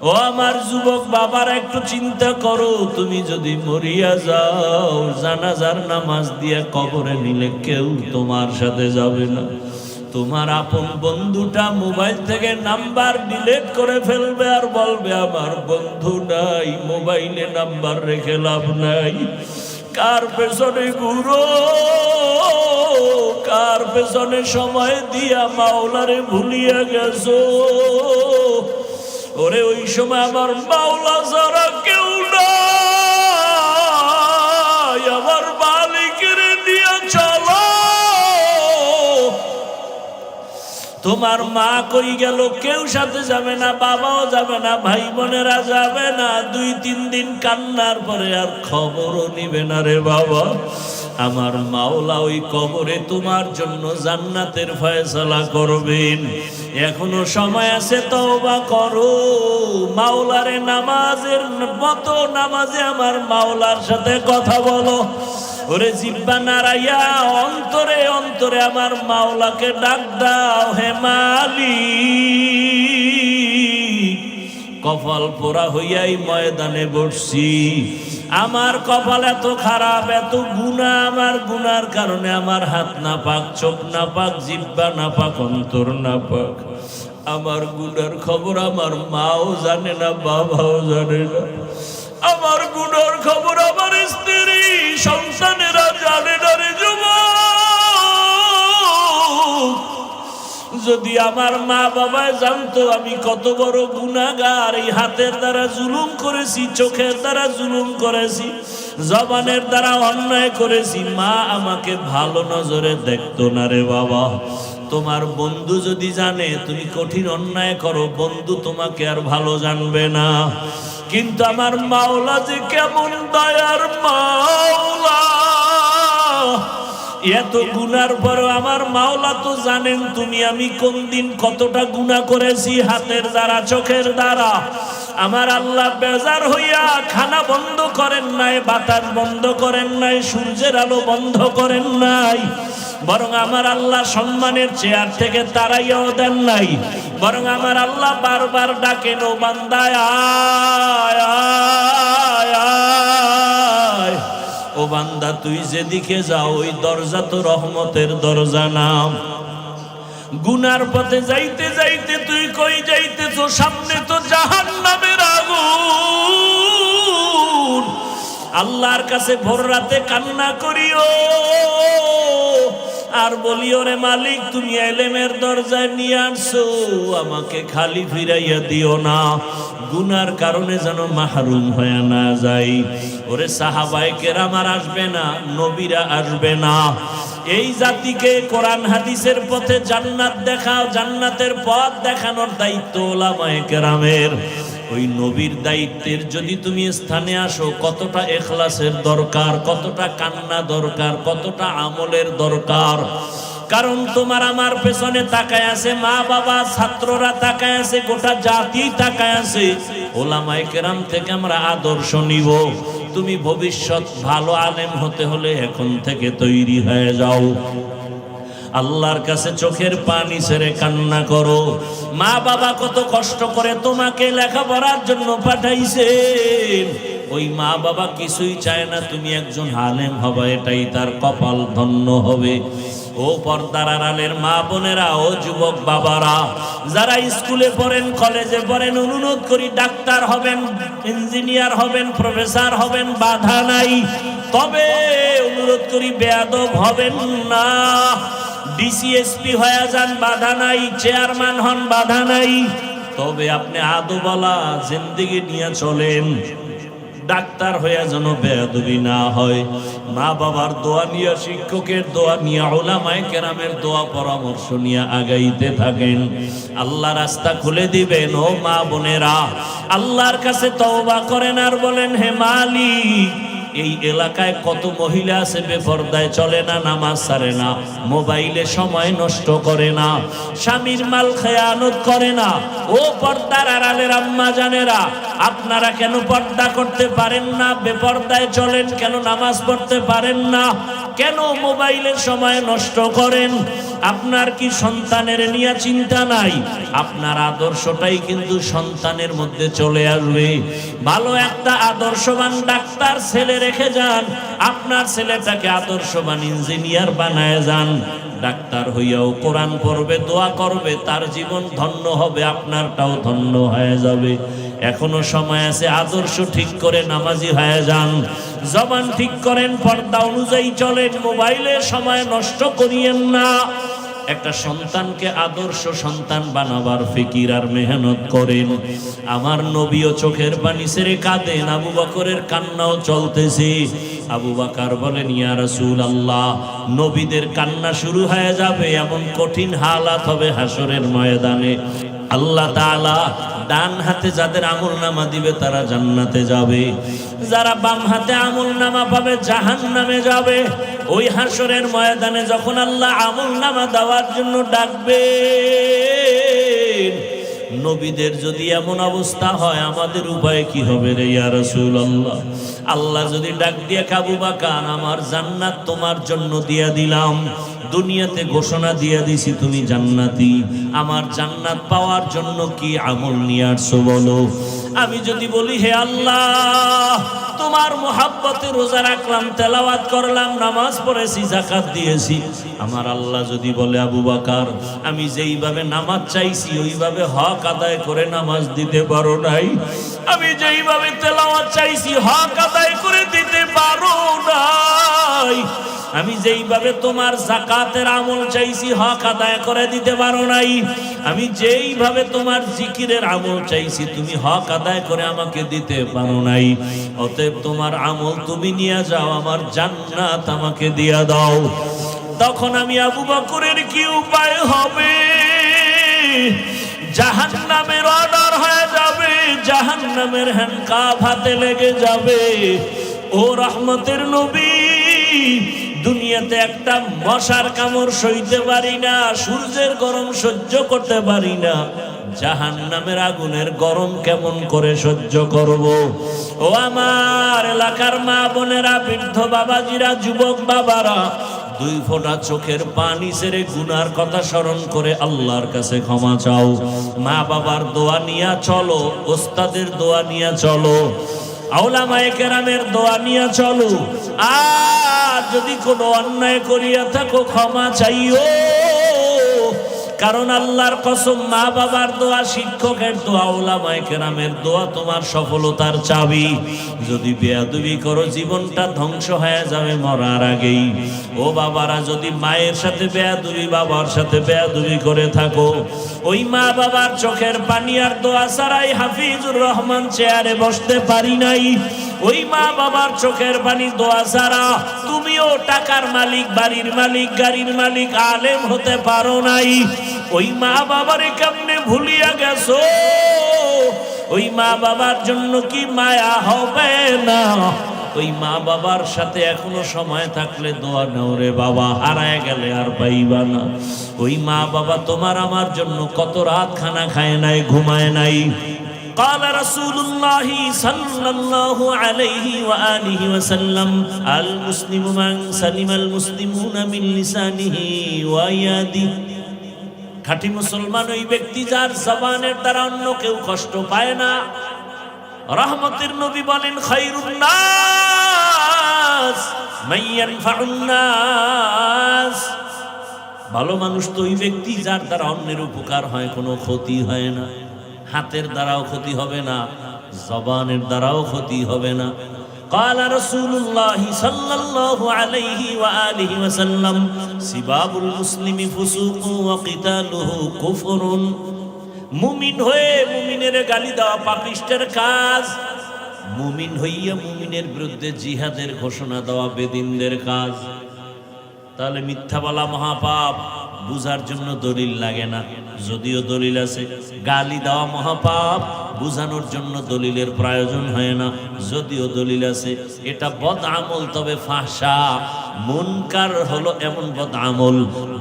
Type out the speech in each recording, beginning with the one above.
ও আমার যুবক বাবার, একটু চিন্তা করো, তুমি যদি মরিয়া যাও, জানাজার নামাজ দিয়ে কবরে নিলে কেউ তোমার সাথে যাবে না। তোমার আপন বন্ধুটা মোবাইল থেকে নাম্বার ডিলিট করে ফেলবে আর বলবে আমার বন্ধু নাই, মোবাইলে নাম্বার রেখে লাভ নাই। কার পেছনে ঘুরো, কার পেছনে সময় দিয়া মাওলারে ভুলিয়া গেছো। ওরে ওই সময় আমার মাওলা যারা কেউ নাই, আমার মালিকের নিয়ে চলো। তোমার মা কই গেল, কেউ সাথে যাবে না, বাবাও যাবে না, ভাই বোনেরা যাবে না। 2-3 দিন কান্নার পরে আর খবরও নিবে না রে বাবা। আমার মাওলা ওই কবরে তোমার জন্য জান্নাতের ফয়সালা করবেন। এখনো সময় আছে, তওবা করো। মাওলারে নামাজের মতো নামাজে আমার মাওলার সাথে কথা বলো। ওরে জিব্বা নাড়াইয়া অন্তরে অন্তরে আমার মাওলাকে ডাক দাও, হে মালিক। কপাল পোড়া হইয়াই ময়দানে বসছি। আমার কপাল এত খারাপ, এত গুনাহ, আমার গুনার কারণে আমার হাত না পাক, চোখ না পাক, জিব্বা না পাক, অন্তর না পাক। আমার গুনার খবর আমার মাও জানে না, বাবাও জানে না। আমার গুনার খবর আমার স্ত্রী সন্তানেরা জানে না রে যুবক। যদি আমার মা বাবা জানতো আমি কত বড় গুনাহগার, এই হাতের দ্বারা জুলুম করেছি, চোখের দ্বারা জুলুম করেছি, জবানের দ্বারা অন্যায় করেছি, মা আমাকে ভালো নজরে দেখতো না রে বাবা। তোমার বন্ধু যদি জানে তুমি কঠিন অন্যায় করো, বন্ধু তোমাকে আর ভালো জানবে না। কিন্তু আমার মাওলা যে কেমন দয়ার মাওলা, এত গুনার পর আমার মাওলা তো জানেন তুমি আমি কোন দিন কতটা গুনাহ করেছি, হাতের দ্বারা, চোখের দ্বারা। আমার আল্লাহ বেজার হইয়া খানা বন্ধ করেন নাই, বাতাস বন্ধ করেন নাই, সূর্যের আলো বন্ধ করেন নাই, বরং আমার আল্লাহ সম্মানের চেয়ার থেকে তাড়াইয়াও দেন নাই। বরং আমার আল্লাহ বারবার ডাকেন, ও বান্দা আয় আয় আয়। ও বান্দা তুই যেদিকে যাও ওই দরজা তো রহমতের দরজা না। গুনার পথে যাইতে যাইতে তুই কই যাইতেছ? সামনে তো জাহান্নামের আগুন। আল্লাহর কাছে ভোর রাতে কান্না করিও আর বলিও, রে মালিক তুমি ইলমের দরজায় নিয়ে আসছো, আমাকে খালি ফিরাইয়া দিও না, গুনার কারণে যেন মাহরুম হয়ে না যাই। ওরে সাহাবায়ে কেরাম আর আসবে না, নবীরা আসবে না। এই জাতিকে কোরআন হাদিসের পথে জান্নাত দেখাও, জান্নাতের পথ দেখানোর দায়িত্ব উলামায়ে কেরামের। ওই নবীর দায়িত্বের যদি তুমি স্থানে আসো, কতটা ইখলাসের দরকার, কতটা কান্না দরকার, কতটা আমলের দরকার। কারণ তোমার আমার পেছনে তাকায় আছে মা বাবা, ছাত্ররা তাকায় আছে, গোটা জাতি তাকায় আছে। উলামায়ে কেরাম থেকে আমরা আদর্শ নিব। তুমি ভবিষ্যৎ ভালো আলেম হতে হলে এখন থেকে তৈরি হয়ে যাও। আল্লাহর কাছে চোখের পানি ছেড়ে কান্না করো। মা বাবা কত কষ্ট করে তোমাকে লেখাপড়ার জন্য পাঠাইছেন, ওই মা বাবা কিছুই চায় না তুমি একজন আলেম হবে, এটাই তার কপাল ধন্য হবে। ও পর্দার আড়ালের মা বোনেরা, ও যুবক বাবারা, যারা স্কুলে পড়েন, কলেজে পড়েন, অনুরোধ করি ডাক্তার হবেন, ইঞ্জিনিয়ার হবেন, প্রফেসর হবেন, বাধা নাই। তবে অনুরোধ করি বেয়াদব হবেন না। ডিসিএসপি হয়ে যান, বাধা নাই। চেয়ারম্যান হন, বাধা নাই। তবে আপনি আদবওয়ালা জিন্দেগি নিয়ে চলেন। ডাক্তার হয়ে যেন বেয়াদবি না হয়। মা বাবার দোয়া নিয়ে, শিক্ষকের দোয়া নিয়ে, উলামায়ে কেরামের দোয়া পরামর্শ নিয়ে আগাইতে থাকেন। আল্লাহ রাস্তা খুলে দিবেন। ও মা বোনেরা, আল্লাহর কাছে তওবা করেন আর বলেন, হে মালিক, এই এলাকায় কত মহিলা আছে বেপরদায় চলে না, নামাজ ছাড়ে না, মোবাইলে সময় নষ্ট করে না, স্বামীর মাল খেয়ানত করে না। ও পর্দার আড়ালের আম্মা জানেরা, আপনারা কেন পর্দা করতে পারেন না? বেপরদায় চলেন কেন? নামাজ পড়তে পারেন না? কেন মোবাইলের সময় নষ্ট করেন? আপনার কি সন্তানের নিয়ে চিন্তা নাই? আপনার আদর্শটাই কিন্তু সন্তানের মধ্যে চলে আসবে। ভালো একটা আদর্শবান ডাক্তার ছেলে রেখে যান, আপনার ছেলেটাকে আদর্শবান ইঞ্জিনিয়ার বানায় যান। ডাক্তার হইয়াও কোরআন পড়বে, দোয়া করবে, তার জীবন ধন্য হবে, আপনারটাও ধন্য হয়ে যাবে। এখনো সময় আছে, আদর্শ ঠিক করে নামাজি হয়ে যান, জবান ঠিক করেন, পর্দা অনুযায়ী চলেন, মোবাইলের সময় নষ্ট করিয়েন না। একটা সন্তানকে আদর্শ সন্তান বানাবার ফিকির আর মেহনত করেন। আমার নবীও চোখের পানি ছেড়ে কাঁদেন, আবু বকরের কান্নাও চলতেছে। আবু বকর বলেন, ইয়া রাসূলুল্লাহ, নবীদের কান্না শুরু হয়ে যাবে, এমন কঠিন হালাত হবে হাসরের ময়দানে। আল্লাহ তাআলা ডান হাতে যাদের আমলনামা দিবে তারা জান্নাতে যাবে, যারা বাম হাতে আমলনামা পাবে জাহান্নামে যাবে। ওই হাসরের ময়দানে যখন আল্লাহ আমলনামা দেওয়ার জন্য ডাকবে, নবীদের যদি এমন অবস্থা হয়, আমাদের উপায় কি হবে রে ইয়া রাসূলুল্লাহ? আল্লাহ যদি ডাক দিয়ে, আবু বকর, আমার জান্নাত তোমার জন্য দিয়া দিলাম, দুনিয়াতে ঘোষণা দিয়ে দিছি তুমি জান্নাতি, আমার জান্নাত পাওয়ার জন্য কি আমল নিয়ে আসছো বলো। আমি যদি বলি, হে আল্লাহ, তোমার মোহাব্বতে রোজা রাখলাম, তেলাওয়াত করলাম, নামাজ পড়েছি, যাকাত দিয়েছি, আমার আল্লাহ যদি বলে, আবু বকর, আমি যেইভাবে নামাজ চাইছি ওইভাবে হক আদায় করে নামাজ দিতে পারো নাই, আমি যেইভাবে তেলাওয়াত চাইছি হক আদায় করে দিতে পারো নাই, আমি যেইভাবে তোমার যাকাতের আমল চাইছি হক আদায় করে দিতে পারো নাই, আমি যেইভাবে তোমার জিকিরের আমল চাইছি তুমি হক আদায় করে আমাকে দিতে পারো নাই, অতএব তোমার আমল তুমি নিয়ে যাও, আমার জান্নাত আমাকে দিয়া দাও। তখন আমি আবু বকরের কি উপায় হবে? জাহান্নামের অর্ডার হয়ে যাবে, জাহান্নামের হ্যান্ডকাপ হাতে লেগে যাবে। ও রহমতের নবী, দুনিয়াতে একটা মশার কামড় সইতে পারি না, সূর্যের গরম সহ্য করতে পারি না, জাহান্নামের আগুনের গরম কেমন করে সহ্য করব? ও আমার এলাকার মা বোনেরা, বৃদ্ধ বাবাজিরা, যুবক বাবারা, দুই ফোঁটা চোখের পানি ছেড়ে গুনার কথা স্মরণ করে আল্লাহর কাছে ক্ষমা চাও। মা বাবার দোয়া নিয়ে চলো, ওস্তাদের দোয়া নিয়ে চলো, আউলামায়ে কেরামের দোয়া নিয়ে চলো। আর যদি কোনো অন্যায় করিয়া থাকো ক্ষমা চাইও, কারণ আল্লাহর কসম, মা বাবার দোয়া, শিক্ষকের দোয়া, উলামায়ে কেরামের দোয়া তোমার সফলতার চাবি। যদি বেয়াদবি করো জীবনটা ধ্বংস হয়ে যাবে মরার আগেই। ও বাবারা, যদি মায়ের সাথে বেয়াদবি, বাবার সাথে বেয়াদবি করে থাকো, ওই মা বাবার চোখের পানি আর দোয়া ছাড়াই হাফিজুর রহমান চেয়ারে বসতে পারি নাই। ওই মা বাবার চোখের পানি দোয়া ছাড়া তুমিও টাকার মালিক, বাড়ির মালিক, গাড়ির মালিক, আলেম হতে পারো নাই। ওই মা বাবারে কেমনে ভুলিয়া গেছো? ওই মা বাবার জন্য কি মায়া হবে না? ওই মা বাবার সাথে এখনো সময় থাকলে দোয়া নাও রে বাবা, হারায় গেলে আর পাইবা না। ওই মা বাবা তোমার আমার জন্য কত রাত খানা খায় নাই, ঘুমায় নাই। قال رسول الله صلى الله عليه وآله وسلم المسلم من سلم المسلمون من لسانه ويده। খাঁটি মুসলমান ওই ব্যক্তি যার জবানের দ্বারা অন্য কেউ কষ্ট পায় না। রহমতের নবী বলেন, খায়রুন নাস মান ইয়ানফাউন নাস। ভালো মানুষ তো ওই ব্যক্তি যার দ্বারা অন্যের উপকার হয়, কোনো ক্ষতি হয় না। হাতের দ্বারাও ক্ষতি হবে না, জবানের দ্বারাও ক্ষতি হবে না। قال رسول الله صلى الله عليه وآله وسلم سباب المسلم فسوق وقتاله كفر। মুমিন হয়ে মুমিনের গালি দেওয়া পাপিষ্টের কাজ, মুমিন হইয়া মুমিনের বিরুদ্ধে জিহাদের ঘোষণা দেওয়া বেদিনদের কাজ। তাহলে মিথ্যা বলা মহাপাপ, বুঝার জন্য দলিল লাগে না, যদিও দলিল আছে। গালি দেওয়া মহাপাপ, বুঝানোর জন্য দলিলের প্রয়োজন হয় না, যদিও দলিল আছে। এটা বদ আমল, তবে ফাহশা মুনকার হলো এমন বদ আমল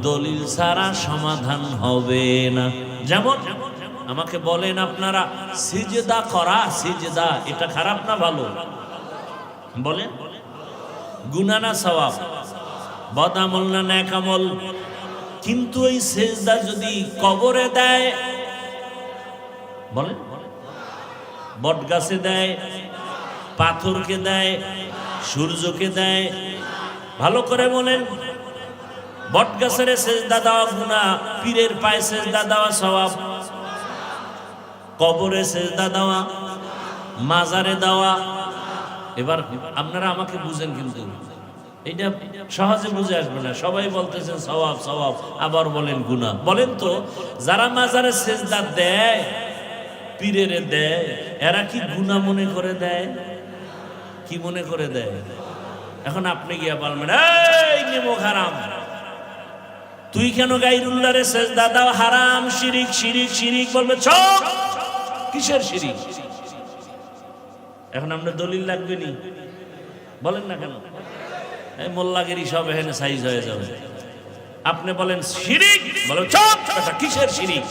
দলিল ছাড়া সমাধান হবে না। যেমন আমাকে বলেন আপনারা, সিজদা করা, সিজদা এটা খারাপ না ভালো? বলেন, গুনাহ না সওয়াব? বদ আমল না নেক আমল? কিন্তু এই সেজদা যদি কবরে দেয়, বলেন, বট গাছে দেয়, পাথরকে দেয়, সূর্যকে দেয়, ভালো করে বলেন। বট গাছের সেজদা দেওয়া গুনাহ, পীরের পায়ে সেজদা দেওয়া সওয়াব। কবরে সেজদা দেওয়া, মাজারে দেওয়া। এবার আপনারা আমাকে বুঝেন, কিন্তু এটা সহজে বুঝে আসবে না। সবাই বলতেছেন সওয়াব সওয়াব, আবার বলেন গুনাহ। বলেন তো, যারা মাজারে সেজদা দেয়, পীরের দেয়, এরা কি গুনাহ মনে করে দেয়? কি মনে করে দেয়? এখন আপনি গিয়া বলবেন, এই নেমুক হারাম, তুই কেন গায়রুল্লাহরে সেজদা দাও? হারাম, শিরিক শিরিক শিরিক। বলবে চোখ, কিসের শিরিক? এখন আপনার দলিল লাগবে নি? বলেন না কেন? এই মোল্লাগিরি সব এখানে সাইজ হয়ে যাবে। আপনি বলেন শিরিক, বলো চোখ, এটা কিসের শিরিক?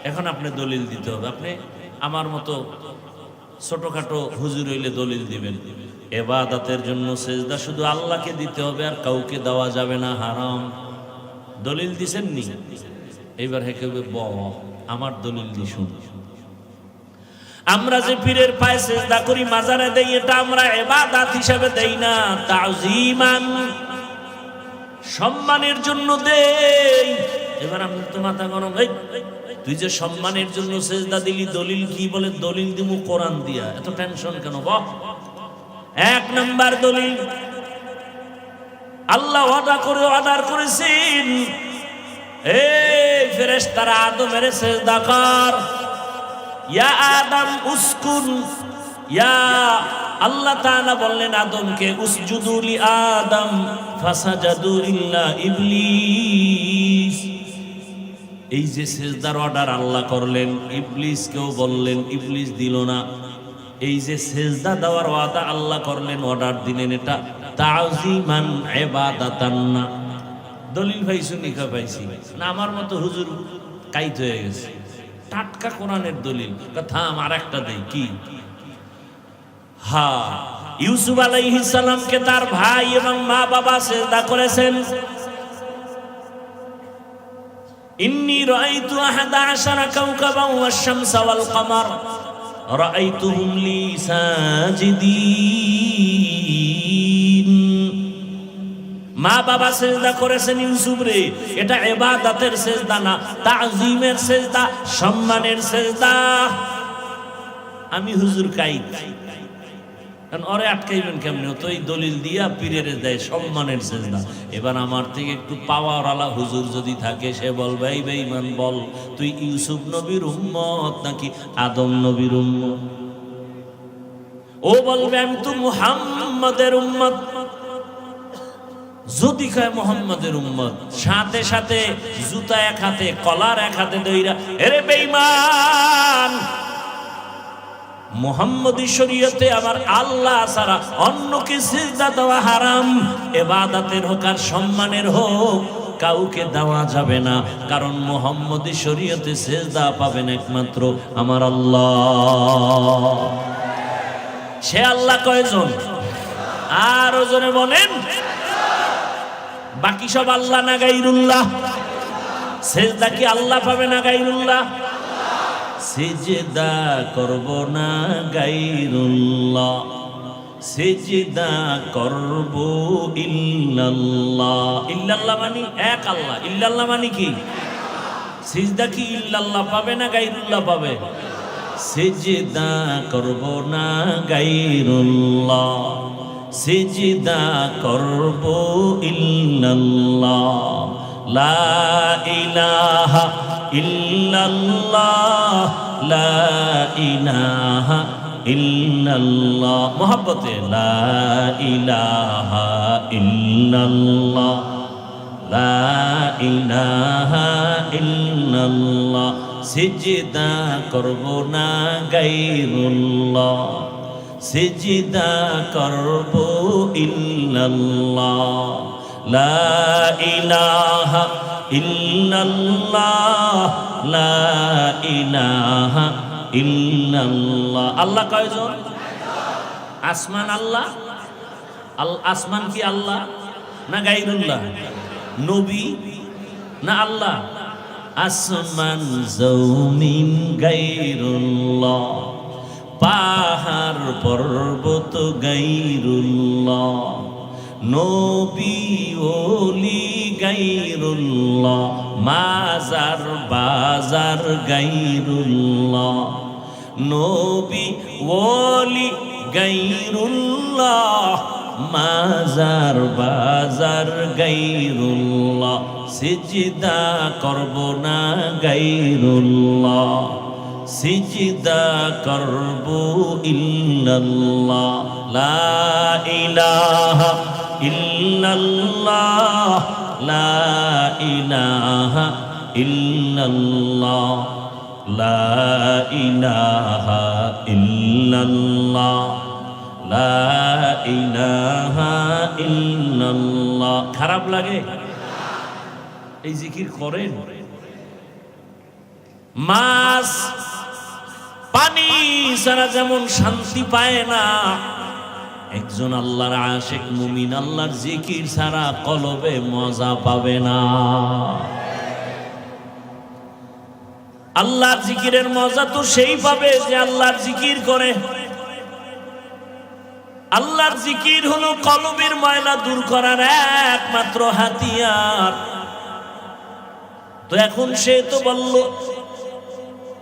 এখন আপনি দলিল দিতে হবে। আপনি আমার মতো ছোটখাটো হুজুর হইলে দলিল দিবেন। ইবাদতের জন্য সেজদা শুধু আল্লাহকে দিতে হবে, আর কাউকে দেওয়া যাবে না, হারাম। দলিল দিছেন নি? এইবার হে কেউ আমার দলিল দি শুন। আমরা যে পীরের পায়ে সেজদা করি, মাজারে দেই, এটা আমরা ইবাদত হিসেবে দেই না, তাজিমান, সম্মানের জন্য দেই। এবার আপনি তো মাথা গরম, এই তুই যে সম্মানের জন্য সেজদা দিলি, দলিল কি? বলে দলিল দিমু কোরআন দিয়া। এত টেনশন কেন? বাহ, এক নাম্বার দলিল, আল্লাহ অর্ডার করেছেন, এই ফেরেশতারা আদমের সেজদা কর। ইয়া আদম উসকুন, ইয়া আল্লাহ তাআলা বললেন আদমকে উসজুদু লি আদম ফাসাজাদু ইল্লা ইবলিস। এই যে সেজদার অর্ডার আল্লাহ করলেন, ইবলিসকেও বললেন, ইবলিস দিল না। এই যে সেজদা দেওয়ার ওয়াদা আল্লাহ করলেন, অর্ডার দিলেন, এটা তাজিমান ইবাদাতান না। দলিল পাইছো নিকা পাইছি না? আমার মতো হুজুর কাইত হয়ে গেছে। টাটকা কোরআনের দলিল। কথা আর একটা দেই কি? হ্যাঁ, ইউসুফ আলাইহিস সালামকে তার ভাই এবং মা বাবা সেজদা করেছেন। ইন্নী রাআইতু আহাদা আশারা কাওকাবান ওয়াশ-শামসা ওয়াল কমার রাআইতুহুম লি সাজিদিন। মা বাবা সেজদা করেছেন ইউসুফ রে, এটা ইবাদতের সেজদা না, তাজিমের সেজদা, সম্মানের সেজদা। আমি হুজুর কাইত, কারণ ওরে আটকাইবেন কেমনে? তো এই দলিল দিয়া পীরের দেয় সম্মানের সেজদা। এবার আমার থেকে একটু পাওয়ার আলা হুজুর যদি থাকে, সে বলবে এই বেঈমান, বল তুই ইউসুফ নবীর উম্মত নাকি আদম নবীর উম্মত? ও বলবে আমি তো মুহাম্মাদের উম্মত। যদি কয় মুহাম্মাদের উম্মত, সাথে সাথে জুতা এক হাতে, কলার এক হাতে দইরা, এরে বেঈমান, মুহাম্মদী শরীয়তে আমার আল্লাহ ছাড়া অন্যকে সিজদা দেওয়া হারাম। ইবাদতের হোক আর সম্মানের হোক, কাউকে দেওয়া যাবে না, কারণ মুহাম্মদী শরীয়তে সিজদা পাবেন একমাত্র আমার আল্লাহ। সে আল্লাহ কয়জন? আর ওজনে বলেন, বাকি সব আল্লাহ না গায়রুল্লাহ? সিজদা কি আল্লাহ পাবে না গায়রুল্লাহ? সিজদা করব না গায়রুল্লাহ, সিজদা করব ইল্লাল্লাহ। ইল্লাল্লাহ মানে এক আল্লাহ, ইল্লাল্লাহ মানে কি? সিজদা কি ইল্লাল্লাহ পাবে না গায়রুল্লাহ পাবে? সিজদা করব না গায়রুল্লাহ, সিজদা করব ইল্লাল্লাহ। লা ইলাহা ইল্লাল্লাহ, লা ইলাহা ইল্লাল্লাহ। মোহাব্বতে লা ইলাহা ইল্লাল্লাহ, লা ইলাহা ইল্লাল্লাহ। সিজদা করব না গায়রুল্লাহ, সিজদা করব ইল্লাল্লাহ। লা ইলাহা ইল্লাল্লাহ, লা ইলাহা ইল্লাল্লাহ। আল্লাহ কয়জন? আসমান আল্লাহ, আসমান কি আল্লাহ? না গায়রুল্লাহ? নবী না আল্লাহ? আসমান জমিন গায়রুল্লাহ, পাহাড় পর্বত গায়রুল্লাহ, নবী ওলি গায়রুল্লাহ, মাজার বাজার গায়রুল্লাহ, নবী ওলি গায়রুল্লাহ, মাজার বাজার গায়রুল্লাহ, সিজদা করব না গায়রুল্লাহ, সিজদা করব ইল্লাল্লাহ, লা ইলাহা ইল্লাল্লাহ, লা ইলাহা ইল্লাল্লাহ, লা ইলাহা ইল্লাল্লাহ, লা ইলাহা ইল্লাল্লাহ। খারাপ লাগে? এই জিকির করেন। মাছ পানি ছাড়া যেমন শান্তি পায় না, একজন আল্লাহর আশিক মুমিন আল্লাহর জিকির ছাড়া কলবে মজা পাবে না। আল্লাহর জিকিরের মজা তো সেই পাবে যে আল্লাহর জিকির করে। আল্লাহর জিকির হলো কলবের ময়লা দূর করার একমাত্র হাতিয়ার। তো এখন সে তো বলল,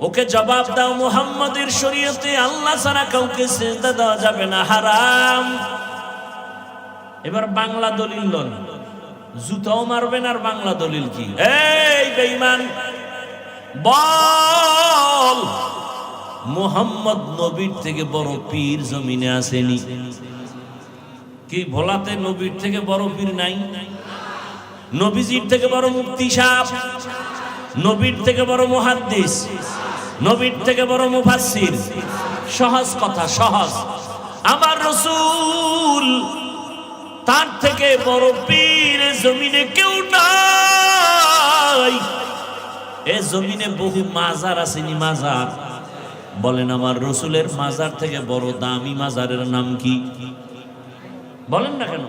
ওকে জবাব দাও, মুহাম্মাদের শরীয়তে আল্লাহ ছাড়া কাউকে সিজদা দেওয়া যাবে না, হারাম। এবার বাংলা দলিল লন, জুতাও মারবেন আর বাংলা দলিল কি? এই বেঈমান, বল মুহাম্মদ নবীর থেকে বড় পীর জমিনে আসেনি? কি ভোলাতে নবীর থেকে বড় পীর নাই? নবীজির থেকে বড় মুফতি সাহেব, নবীর থেকে বড় মুহাদ্দিস, নবীর থেকে বড় মুফাসসির। সহজ কথা, সহজ। আমার রাসূল তার থেকে বড় পীর জমিনে কেউ নাই। এ জমিনে বহু মাজার আসেনি, মাজার। বলেন আমার রাসূলের মাজার থেকে বড় দামি মাজারের নাম কি? বলেন না কেন?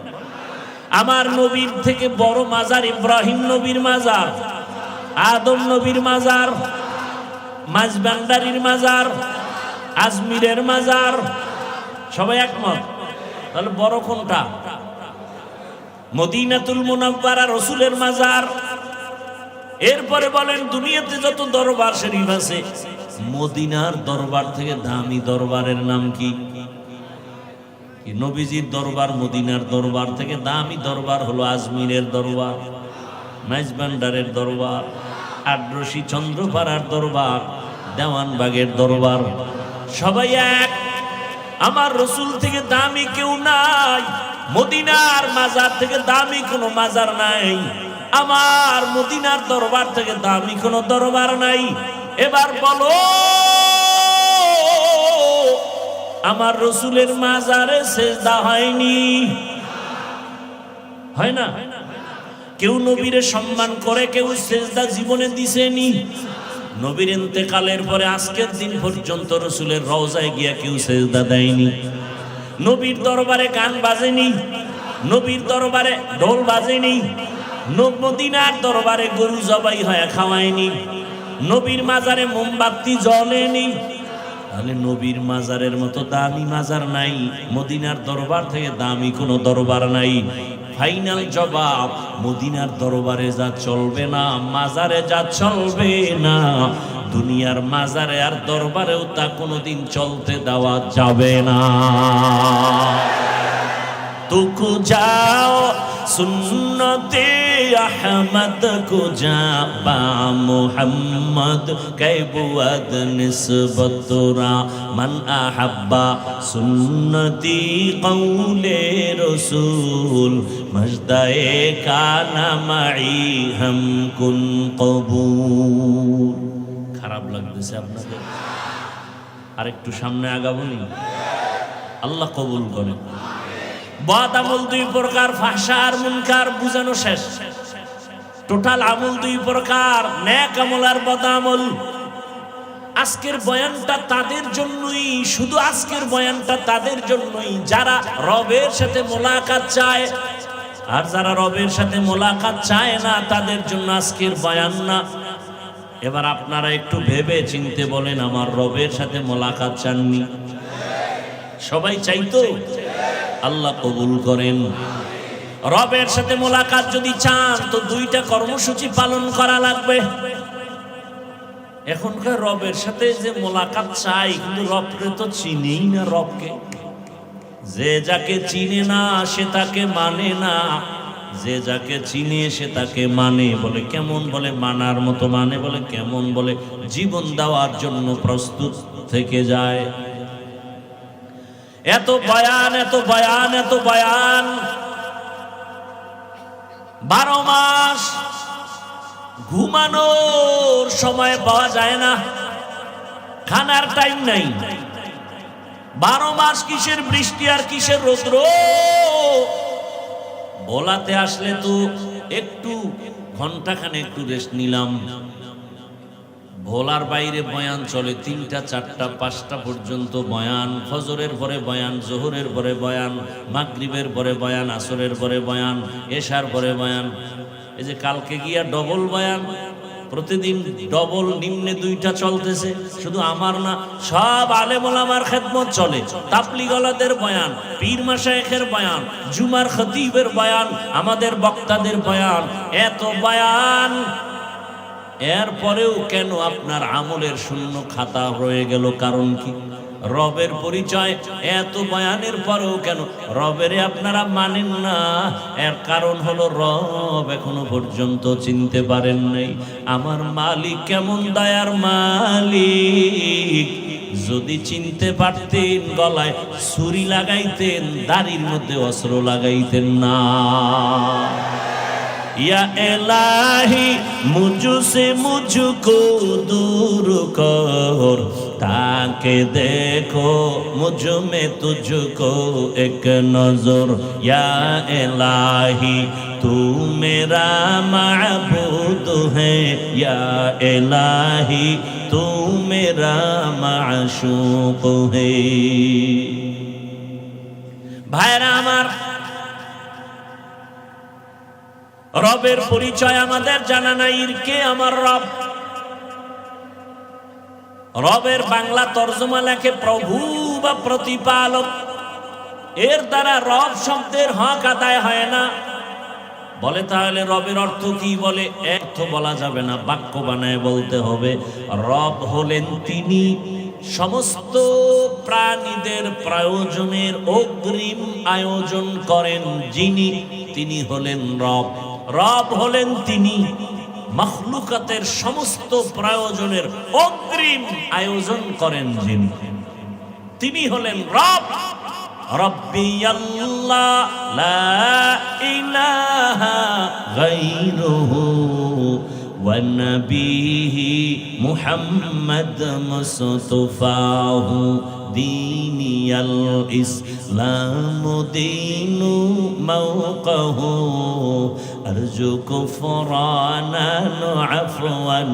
আমার নবীর থেকে বড় মাজার ইব্রাহিম নবীর মাজার, আদম নবীর মাজার, মাঝবান্ডারির মাজার, আজমিরের মাজার। সবাই একমত? তাহলে বড় কোনটা? মদিনাতুল মুনাওয়ারা রাসূলের মাজার। এরপরে বলেন দুনিয়াতে যত দরবার শরীফ আছে, মদিনার দরবার থেকে দামি দরবারের নাম কি? নবীজির দরবার মদিনার দরবার থেকে দামি দরবার হলো আজমিরের দরবার, মাইজবান্ডারের দরবার, আদ্রসি চন্দ্রপাড়ার দরবার, দেওয়ানবাগের দরবার। সবাই এক। আমার রাসূল থেকে দামি কেউ নাই, মদিনার মাজার থেকে দামি কোনো মাজার নাই, আমার মদিনার দরবার থেকে দামি কোনো দরবার নাই। এবার বলো, আমার রাসূলের মাজারে সিজদা হয়নি? হয় না? কেউ নবীরে সম্মান করে, কেউ সিজদা জীবনে দিছেনি? নবীর ইন্তেকালের পরে আজকের দিন পর্যন্ত রাসূলের রওজায় গিয়া কেউ সিজদা দেয়নি। নবীর দরবারে গান বাজেনি, নবীর দরবারে ঢোল বাজেনি, মদিনার দরবারে গরু জবাই হয়ে খাওয়ায়নি, নবীর মাজারে মোমবাতি জ্বলেনি। তাহলে নবীর মাজারের মতো দামি মাজার নাই, মদিনার দরবার থেকে দামি কোনো দরবার নাই। ফাইনাল জবাব, মদিনার দরবারে যা চলবে না, মাজারে যা চলবে না, দুনিয়ার মাজারে আর দরবারেও তা কোনোদিন চলতে দেওয়া যাবে না। তুকু যাও সুন্নতে আহমদ কো যা বা মুহাম্মদ কৈবুয়াদ নিসবতরা মান আহাব্বা সুন্নতি কৌলে রসুল মজদায়ে কানা মাই হাম কুন কবুল। খারাপ লাগতেছে আপনাদের? আরেকটু সামনে আগাবনি? আল্লাহ কবুল করেন। বদ আমল দুই প্রকার, ফাহশা আর মুনকার, বুঝানো শেষ। টোটাল আমল দুই প্রকার, নেক আমল আর বদ আমল। আজকের বয়ানটা তাদের জন্যই, শুধু আজকের বয়ানটা তাদের জন্যই যারা রবের সাথে মোলাকাত চায়। আর যারা রবের সাথে মোলাকাত চায় না তাদের জন্য আজকের বয়ান না। এবার আপনারা একটু ভেবে চিনতে বলেন, আমার রবের সাথে মোলাকাত চাননি? সবাই চাইতো? আল্লাহ কবুল করেন। রবের সাথে মোলাকাত যদি চান তো দুইটা কর্মসূচি পালন করা লাগবে। এখনকার রবের সাথে যে মোলাকাত চাই, কিন্তু রবকে তো চিনেই না। রবকে যে যাকে চিনে না সে তাকে মানে না, যে যাকে চিনে সে তাকে মানে। বলে কেমন? বলে মানার মতো মানে। বলে কেমন? বলে জীবন দেওয়ার জন্য প্রস্তুত থেকে যায়। এত বয়ান, এত বয়ান, এত বয়ান, 12 মাস ঘুমানোর সময় পাওয়া যায় না, খানার টাইম নাই। 12 মাস কিসের বৃষ্টি আর কিসের রৌদ্র। বলাতে আসলে তো একটু ঘন্টাখানে একটু রেস্ট নিলাম। ভোলার বাইরে বয়ান চলে 3টা 4টা 5টা পর্যন্ত বয়ান। ফজরের পরে বয়ান, জোহরের পরে বয়ান, মাগরিবের পরে বয়ান, আসরের পরে বয়ান, এশার পরে বয়ান। এই যে কালকে গিয়া ডবল বয়ান, প্রতিদিন ডবল, নিম্নে 2টা চলতেছে। শুধু আমার না, সব আলেম ওলামার খেদমত চলে। তাবলীগওয়ালাদের বয়ান, পীর মাশায়েখের বয়ান, জুমার খতিবের বয়ান, আমাদের বক্তাদের বয়ান, এত বয়ান। এরপরেও কেন আপনার আমলের শূন্য খাতা রয়ে গেল? কারণ কি? রবের পরিচয় এত বয়ানের পরেও কেন রবেরে আপনারা মানেন না? এর কারণ হলো রব এখনো পর্যন্ত চিনতে পারেন নাই। আমার মালিক কেমন দয়ার মালিক, যদি চিনতে পারতেন গলায় ছুরি লাগাইতেন, দাড়ির মধ্যে অস্ত্র লাগাইতেন না। या इलाही मुझसे मुझको दूर कर, ताके देखो मुझ में तुझको एक नजर। या इलाही तू मेरा माबूद है, या इलाही तू मेरा माशूक है। भाईरा আমার, রবের পরিচয় আমাদের জানা নাই। কে আমার রব? রবের বাংলা তর্জমা লেখে প্রভু বা প্রতিপালক। এর দ্বারা রব শব্দের হক আদায় হয় না। বলে তাহলে রবের অর্থ কি? বলে অর্থ বলা যাবে না, বাক্য বানায় বলতে হবে। রব হলেন তিনি সমস্ত প্রাণীদের প্রয়োজনের অগ্রিম আয়োজন করেন যিনি, তিনি হলেন রব। রব হলেন তিনি মাখলুকাতের সমস্ত প্রয়োজনের অগ্রিম আয়োজন করেন যিনি, তিনি হলেন রব। রব্বি আল্লাহ লা ইলাহা গায়রুহু ওয়া নবিহি মুহাম্মদ মুস্তাফাহু দীনিয়াল ইসলাম দীনু মাওকাহু আরজু কুফরানান আফওয়ান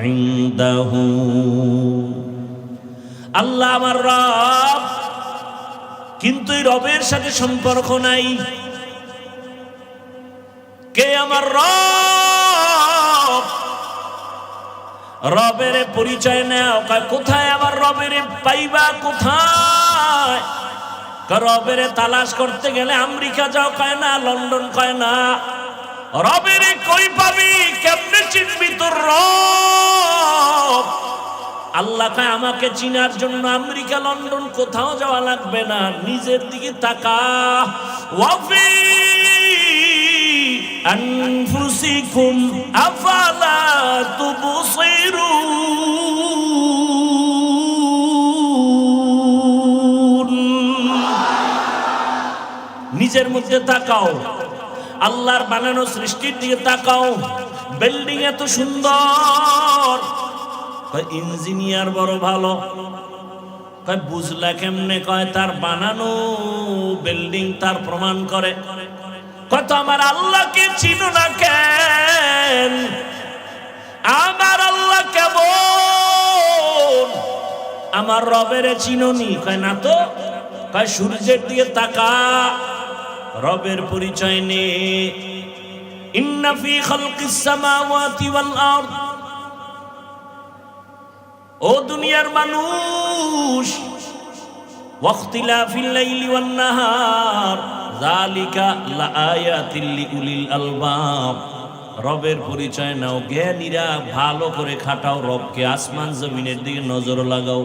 ইনদাহু। আল্লাহ আমার রব, কিন্তু এই রবের সাথে সম্পর্ক নাই। কে আমার রব? রবের পরিচয় নেও। কোথায় আমার রবের পাইবা? কোথায়? রবের তালাশ করতে গেলে আমেরিকা যাও কয় না, লন্ডন কয় না। রবের কই পাবি? কেমনে চিনবি তোর রব? আল্লাহ কয় আমাকে চিনার জন্য আমেরিকা লন্ডন কোথাও যাওয়া লাগবে না, নিজের দিকে তাকা। ওয়াফি আনফুসিকুম আফালা তুবসিরুন। নিজের মধ্যে তাকাও, আল্লাহর বানানো সৃষ্টির দিকে তাকাও। বিল্ডিং এত সুন্দর, ইঞ্জিনিয়ার বড় ভালো। কয় বুঝলা কেমনে? কয় তার বানানো বিল্ডিং তার প্রমাণ করে। কত আমার আল্লাহকে চিনো না কেন? আমার আল্লাহ কেমন? আমার রবের চিনোনি? কয় না তো। কয় সূর্যের দিকে তাকা, রবের পরিচয় নে। ইন্না ফি খালকিস সামাওয়াতি ওয়াল আরদ, ও দুনিয়ার মানুষ, ওয়াখতিলাফিল লাইলি ওয়ান নাহার যালিকা লাআয়াতিল লিউলিল আলবাব। রবের পরিচয় নাও, জ্ঞানীরা ভালো করে খাটাও রবকে, আসমান জমিনের দিকে নজর লাগাও।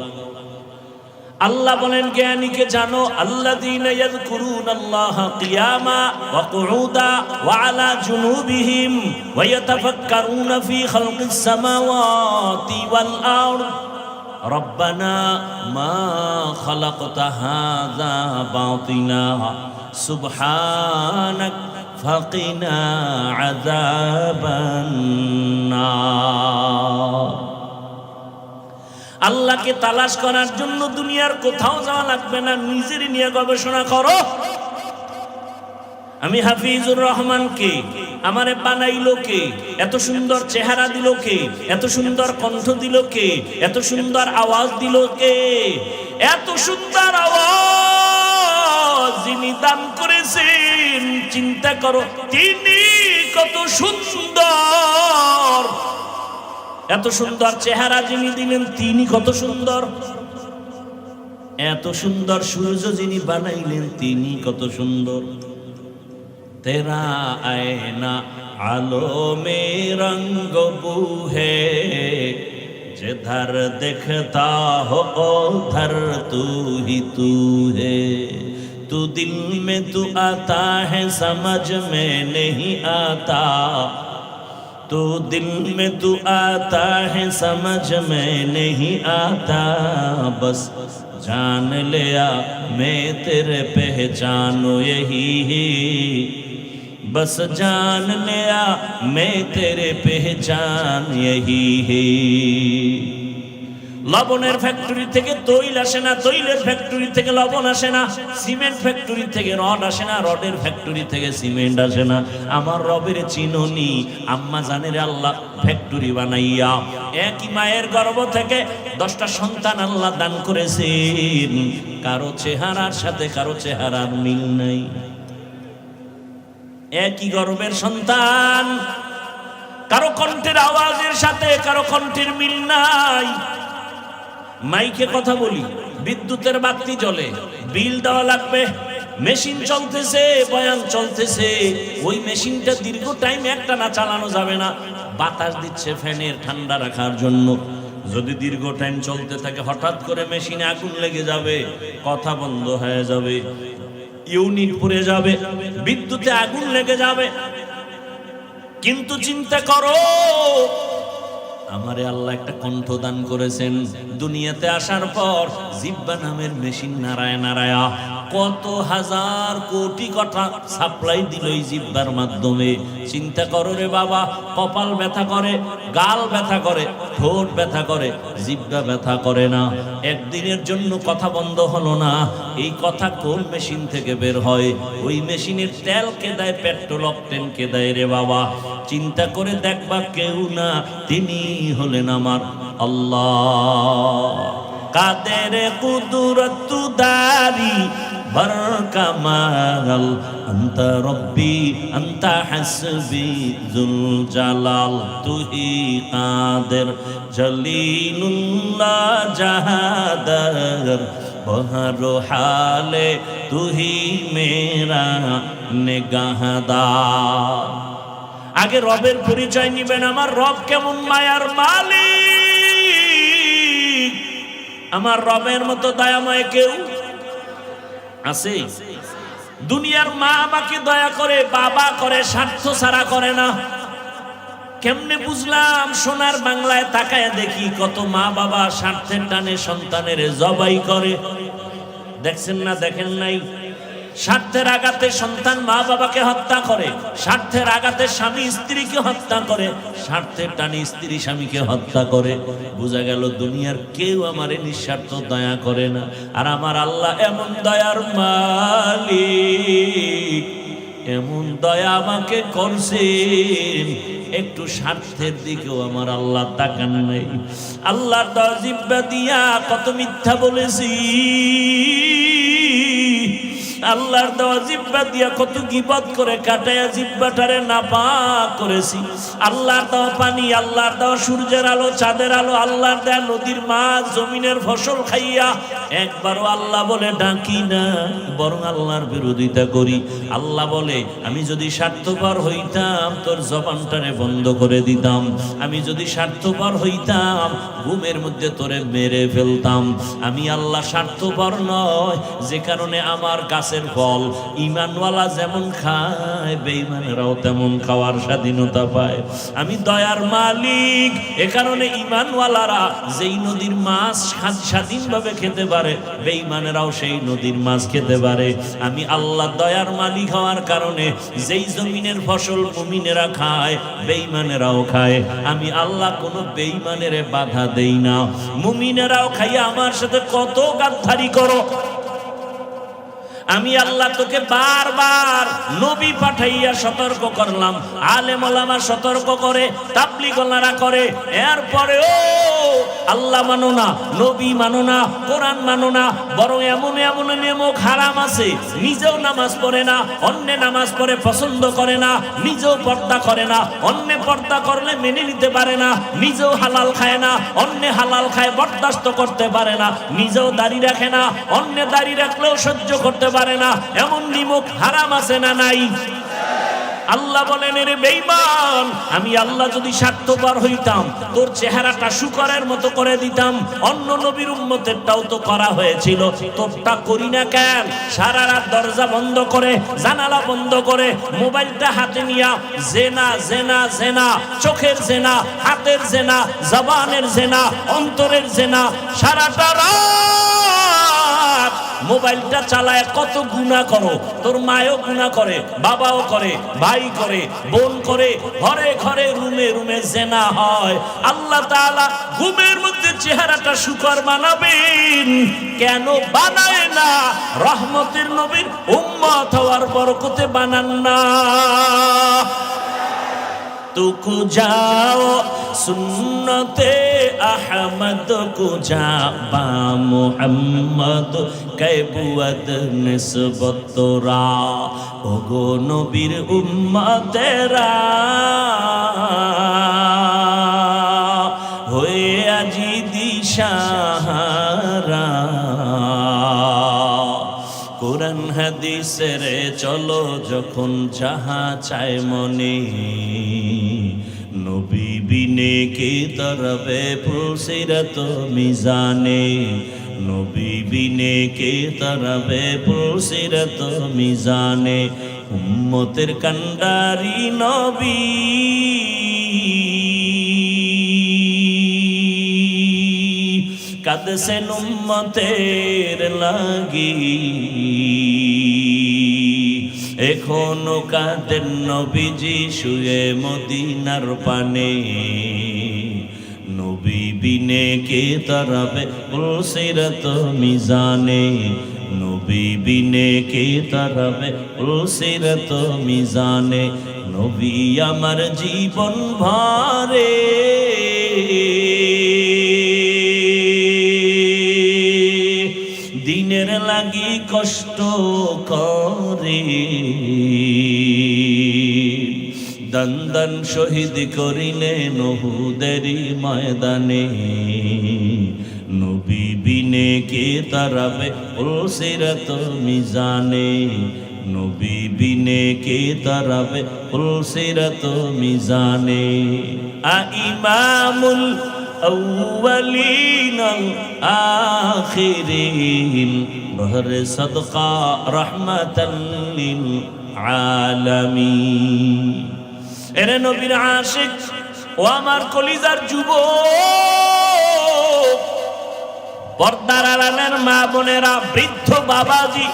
আল্লাহ বলেন জ্ঞানীকে জানো, আল্লাযীনা ইয়াযকুরুনাল্লাহা কিয়ামা ওয়া কুউদা ওয়া আলা জুনুবিহিম ওয়া ইয়াতাফাক্কারুনা ফি খালকিস সামাওয়াতি ওয়াল আরদ রব্বানা মা খালাকতা হাযা বাতিলা সুবহানাক ফাকিনা আযাবান নার। আল্লাহকে তালাশ করার জন্য দুনিয়ার কোথাও যাওয়া লাগবে না, নিজেরই নিয়ে গবেষণা করো। আমি হাফিজুর রহমানকে আমারে বানাইলো কে? এত সুন্দর চেহারা দিল কে? এত সুন্দর কণ্ঠ দিল কে? এত সুন্দর আওয়াজ দিল কে? এত সুন্দর আওয়াজ যিনি দান করেছেন, চিন্তা করো তিনি কত সুন্দর। এত সুন্দর চেহারা যিনি দিলেন তিনি কত সুন্দর। এত সুন্দর সূর্য যিনি বানাইলেন তিনি কত সুন্দর। তেরা আয়না আলো মে রঙ্গ বু হে, जिधर देखता हो उधर तू ही तू है। तू दिल में तू आता है समझ में नहीं आता, तू दिल में तू आता है समझ में नहीं आता। बस जान लिया मैं तेरे पहचानो यही है, बस जान लिया मैं तेरे पहचान यही है। লবণের ফ্যাক্টরি থেকে তৈল আসে না, তৈলের ফ্যাক্টরি থেকে লবণ আসে না, সিমেন্ট ফ্যাক্টরি থেকে রড আসে না, রডের ফ্যাক্টরি থেকে সিমেন্ট আসে না। আমার রবের চিননি, আম্মা জানের আল্লাহ ফ্যাক্টরি বানাইয়া একই মায়ের গর্ভ থেকে 10টা সন্তান আল্লাহ দান করেছেন। কারো চেহারার সাথে কারো চেহারার মিল নাই, একই গর্ভের সন্তান, কারো কণ্ঠের আওয়াজের সাথে কারো কণ্ঠের মিল নাই। মাইকে কথা বলি, বিদ্যুতের বাতি জ্বলে, বিল দেওয়া লাগবে, মেশিন চলতেছে, বয়ান চলতেছে, ওই মেশিনটা দীর্ঘ টাইম একটা না চালানো যাবে না, বাতাস দিচ্ছে ফ্যানের ঠান্ডা রাখার জন্য। যদি দীর্ঘ টাইম চলতে থাকে হঠাৎ করে মেশিনে আগুন লেগে যাবে, কথা বন্ধ হয়ে যাবে, ইউনিট পুড়ে যাবে, বিদ্যুতে আগুন লেগে যাবে। কিন্তু চিন্তা করো, আমারে আল্লাহ একটা কণ্ঠ দান করেছেন। দুনিয়াতে আসার পর জিহ্বা নামের মেশিন নাড়ায় নাড়ায়া কত হাজার কোটি কথা সাপ্লাই দিল এই জিহ্বার মাধ্যমে। চিন্তা করো রে বাবা, কপাল ব্যথা করে, গাল ব্যথা করে, ঠোঁট ব্যথা করে, জিহ্বা ব্যথা করে না। একদিনের জন্য কথা বন্ধ হলো না, এই কথা কোন মেশিন থেকে বের হয়? ওই মেশিনের তেল কে দেয়? পেট্রোল অকটেন কে দেয় রে বাবা? চিন্তা করে দেখবা, কেউ না, তিনি হলেন আমার আল্লাহ। কাদের কুদরত দারি बर कमाल अंता रब्बी अंता हसबी जुल जलाल, तू ही कादिर जलीलुल्लाह जहादर बहरो हाले, तू ही मेरा निगाहदार। আগে রবের পরিচয় নিবেন, আমার রব কেমন মায়ার মালিক। আমার রবের মতো দয়াময় কেউ আছে? দুনিয়ার মা আমাকে দয়া করে, বাবা করে, স্বার্থ ছাড়া করে না। কেমনে বুঝলাম? সোনার বাংলায় তাকায় দেখি কত মা বাবা স্বার্থের টানে সন্তানের জবাই করে। দেখছেন না? দেখেন নাই? স্বার্থের আঘাতে সন্তান মা বাবাকে হত্যা করে, স্বার্থের আঘাতে স্বামী স্ত্রীকে হত্যা করে, স্বার্থের টানে স্ত্রী স্বামীকে হত্যা করে। বোঝা গেল দুনিয়ার কেউ আমারে নিঃস্বার্থ দয়া করে না। আর আমার আল্লাহ এমন দয়ার মালিক, এমন দয়া আমাকে করছেন, একটু স্বার্থের দিকেও আমার আল্লাহ তাকান নাই। আল্লাহর দয়া জিহ্বা দিয়া কত মিথ্যা বলেছি, আল্লাহর দেওয়া জিহ্বা দিয়া কত গীবত করে কাটায়া জিহ্বাটারে নাপাক করেছি। আল্লাহর দেওয়া পানি, আল্লাহর দেওয়া সূর্যের আলো, চাঁদের আলো, আল্লাহর দেওয়া নদীর মাছ, জমিনের ফসল খাইয়া একবারও আল্লাহ বলে ডাকি না, বরং আল্লাহর বিরোধিতা করি। আল্লাহ বলে আমি যদি স্বার্থপর হইতাম তোর জবানটারে বন্ধ করে দিতাম, আমি যদি স্বার্থপর হইতাম ঘুমের মধ্যে তোরে মেরে ফেলতাম। আমি আল্লাহ স্বার্থপর নয়, যে কারণে আমার গাছের ফল ঈমানওয়ালা যেমন খায় বেঈমানেরাও তেমন খাওয়ার স্বাধীনতা পায়। আমি দয়ার মালিক, এ কারণে ঈমানওয়ালারা যেই নদীর মাছ স্বাধীনভাবে খেতে পারে বেঈমানেরাও সেই নদীর মাছ খেতে পারে। আমি আল্লাহ দয়ার মালিক হওয়ার কারণে যেই জমিনের ফসল মুমিনেরা খায় বেঈমানেরাও খায়। আমি আল্লাহ কোনো বেঈমানের বাধা দেই না। মুমিনেরাও খাইয়া আমার সাথে কত গাদ্দারি করো, আমি আল্লাহ তোকে বারবার নবী পাঠাইয়া সতর্ক করলাম, আলেম ওলামা সতর্ক করে, তাবলীগওয়ালারা করে, এরপরেও আল্লাহ মানো না, নবী মানো না, কোরআন মানো না, বরং এমন এমন নেমক হারাম আছে, নিজেও নামাজ পড়ে না, অন্য নামাজ পড়ে পছন্দ করে না, নিজেও পর্দা করে না, অন্য পর্দা করলে মেনে নিতে পারে না, নিজেও হালাল খায় না, অন্য হালাল খায় বরদাস্ত করতে পারে না, নিজেও দাড়ি রাখে না, অন্য দাড়ি রাখলেও সহ্য করতে পারে না। এমন নিমক হারাম আছে না নাই? আল্লাহ বলেন রে বেঈমান, আমি আল্লাহ যদি স্বার্থপর হইতাম তোর চেহারাটা শুকরের মতো করে দিতাম। অন্য নবীর উম্মতেরটাও তো করা হয়েছিল, তোরটা করি না কেন? সারা রাত দরজা বন্ধ করে, জানালা বন্ধ করে, মোবাইলটা হাতে নিয়া জেনা জেনা জেনা, চোখের জেনা, হাতের জেনা, জবানের জেনা, অন্তরের জেনা, সারাটা রাত মোবাইলটা চালায় কত গুনাহ করো। তোর মায়ও গুনাহ করে, বাবাও করে, ভাই করে, বোন করে, ঘরে ঘরে রুমে রুমে জেনা হয়। আল্লাহ তাআলা ঘুমের মধ্যে চেহারাটা শুকর বানাবেন, কেন বানায় না? রহমতের নবীর উম্মত হওয়ার বরকতে বানান না। तुको जाओ सुन्नते अहमद को जा बा मुहम्मद कैबुअद निस्बत तोरा ओगो नबीर उम्मतेरा होए আজি দিশাহারা কোরআন হাদিসের চলো যখন যাহা চায় মনে নবী বিনে কে তরবে পুলসিরত মিজানে নবী বিনে কে তরবে পুলসিরত মিজানে উম্মতের কান্ডারি নবী কাঁদছেন উম্মতের লাগি এখনো কাঁদেন নবীজি শুয়ে মদিনার পানে নবী বিনে কে তরবে পুলসিরত মিজানে নবী বিনে কে তরবে পুলসিরত মিজানে নবী আমার জীবন ভরে দিনের লাগি কষ্ট করে দন্দন শহীদ করিলে নহুদেরি ময়দানে নবী বিনে কে তরবে পুলসিরত মিজানে নবী বিনে কে তরবে পুলসিরত মিজানে আ ইমামুল أولين الآخرين بهر صدقة رحمة للعالمين এরে নবীর আশিক ও আমার কলিজার যুবক পর্দার আড়ালের মা বোনেরা বৃদ্ধ বাবাজি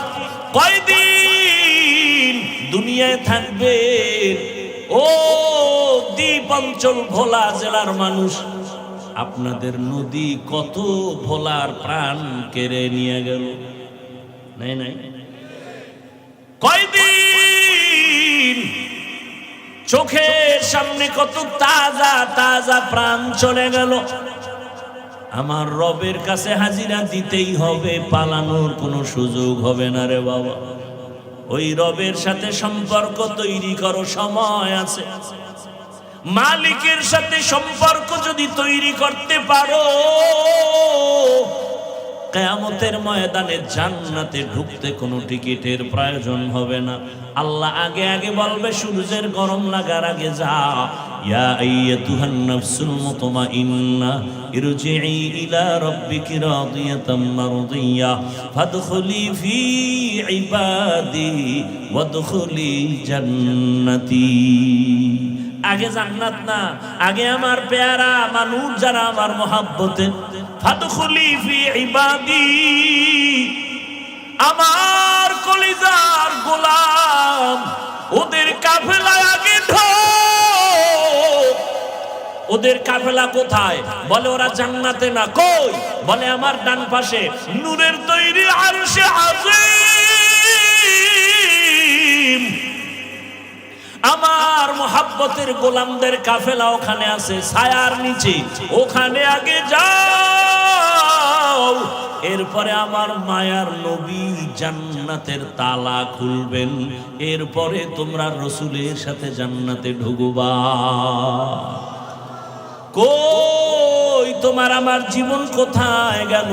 কয়দিন দুনিয়ায় থাকবেন ও দ্বীপ অঞ্চল ভোলা জেলার মানুষ আপনাদের নদী কত ভোলার প্রাণ কেড়ে নিয়ে গেল নাই নাই কয়দিন চোখের সামনে কত তাজা তাজা প্রাণ চলে গেল আমার রবের কাছে হাজিরা দিতেই হবে পালানোর কোনো সুযোগ হবে না রে বাবা ওই রবের সাথে সম্পর্ক তৈরি করো, সময় আছে। মালিকের সাথে সম্পর্ক যদি তৈরি করতে পারো, কিয়ামতের ময়দানে জান্নাতে ঢুকতে কোনো টিকিটের প্রয়োজন হবে না। আল্লাহ আগে আগে বলবে, সূর্যের গরম লাগার আগে যা, ইয়া আইয়াতুহান নাফসুল মুতমাইন্নাহ ইরজিই ইলা রাব্বিকি রাদিয়াতাম মারদিয়া ফাদখুলি ফি ইবাদি ওয়াদখুলি জান্নাতি। আগে জান্নাত না, আগে আমার পেয়ারা মানুষ যারা আমার মহাব্বতে, ফাদখুলি ফি ইবাদি, আমার কলিজার গোলাম, ওদের কাফেলায় আগে ঢোক। ওদের কাফেলা কোথায়? বলে ওরা জান্নাতে না। কই? বলে আমার ডান পাশে নূরের তৈরি আরশে আযীম, আমার মুহাব্বতের গোলামদের কাফেলা ওখানে আছে, ছায়ার নিচে, ওখানে আগে যাও। এরপরে আমার মায়ার নবী জান্নাতের তালা খুলবেন, এরপরে তোমরা রসুলের সাথে জান্নাতে ঢুকবা। কই তোমার আমার জীবন কোথায় গেল?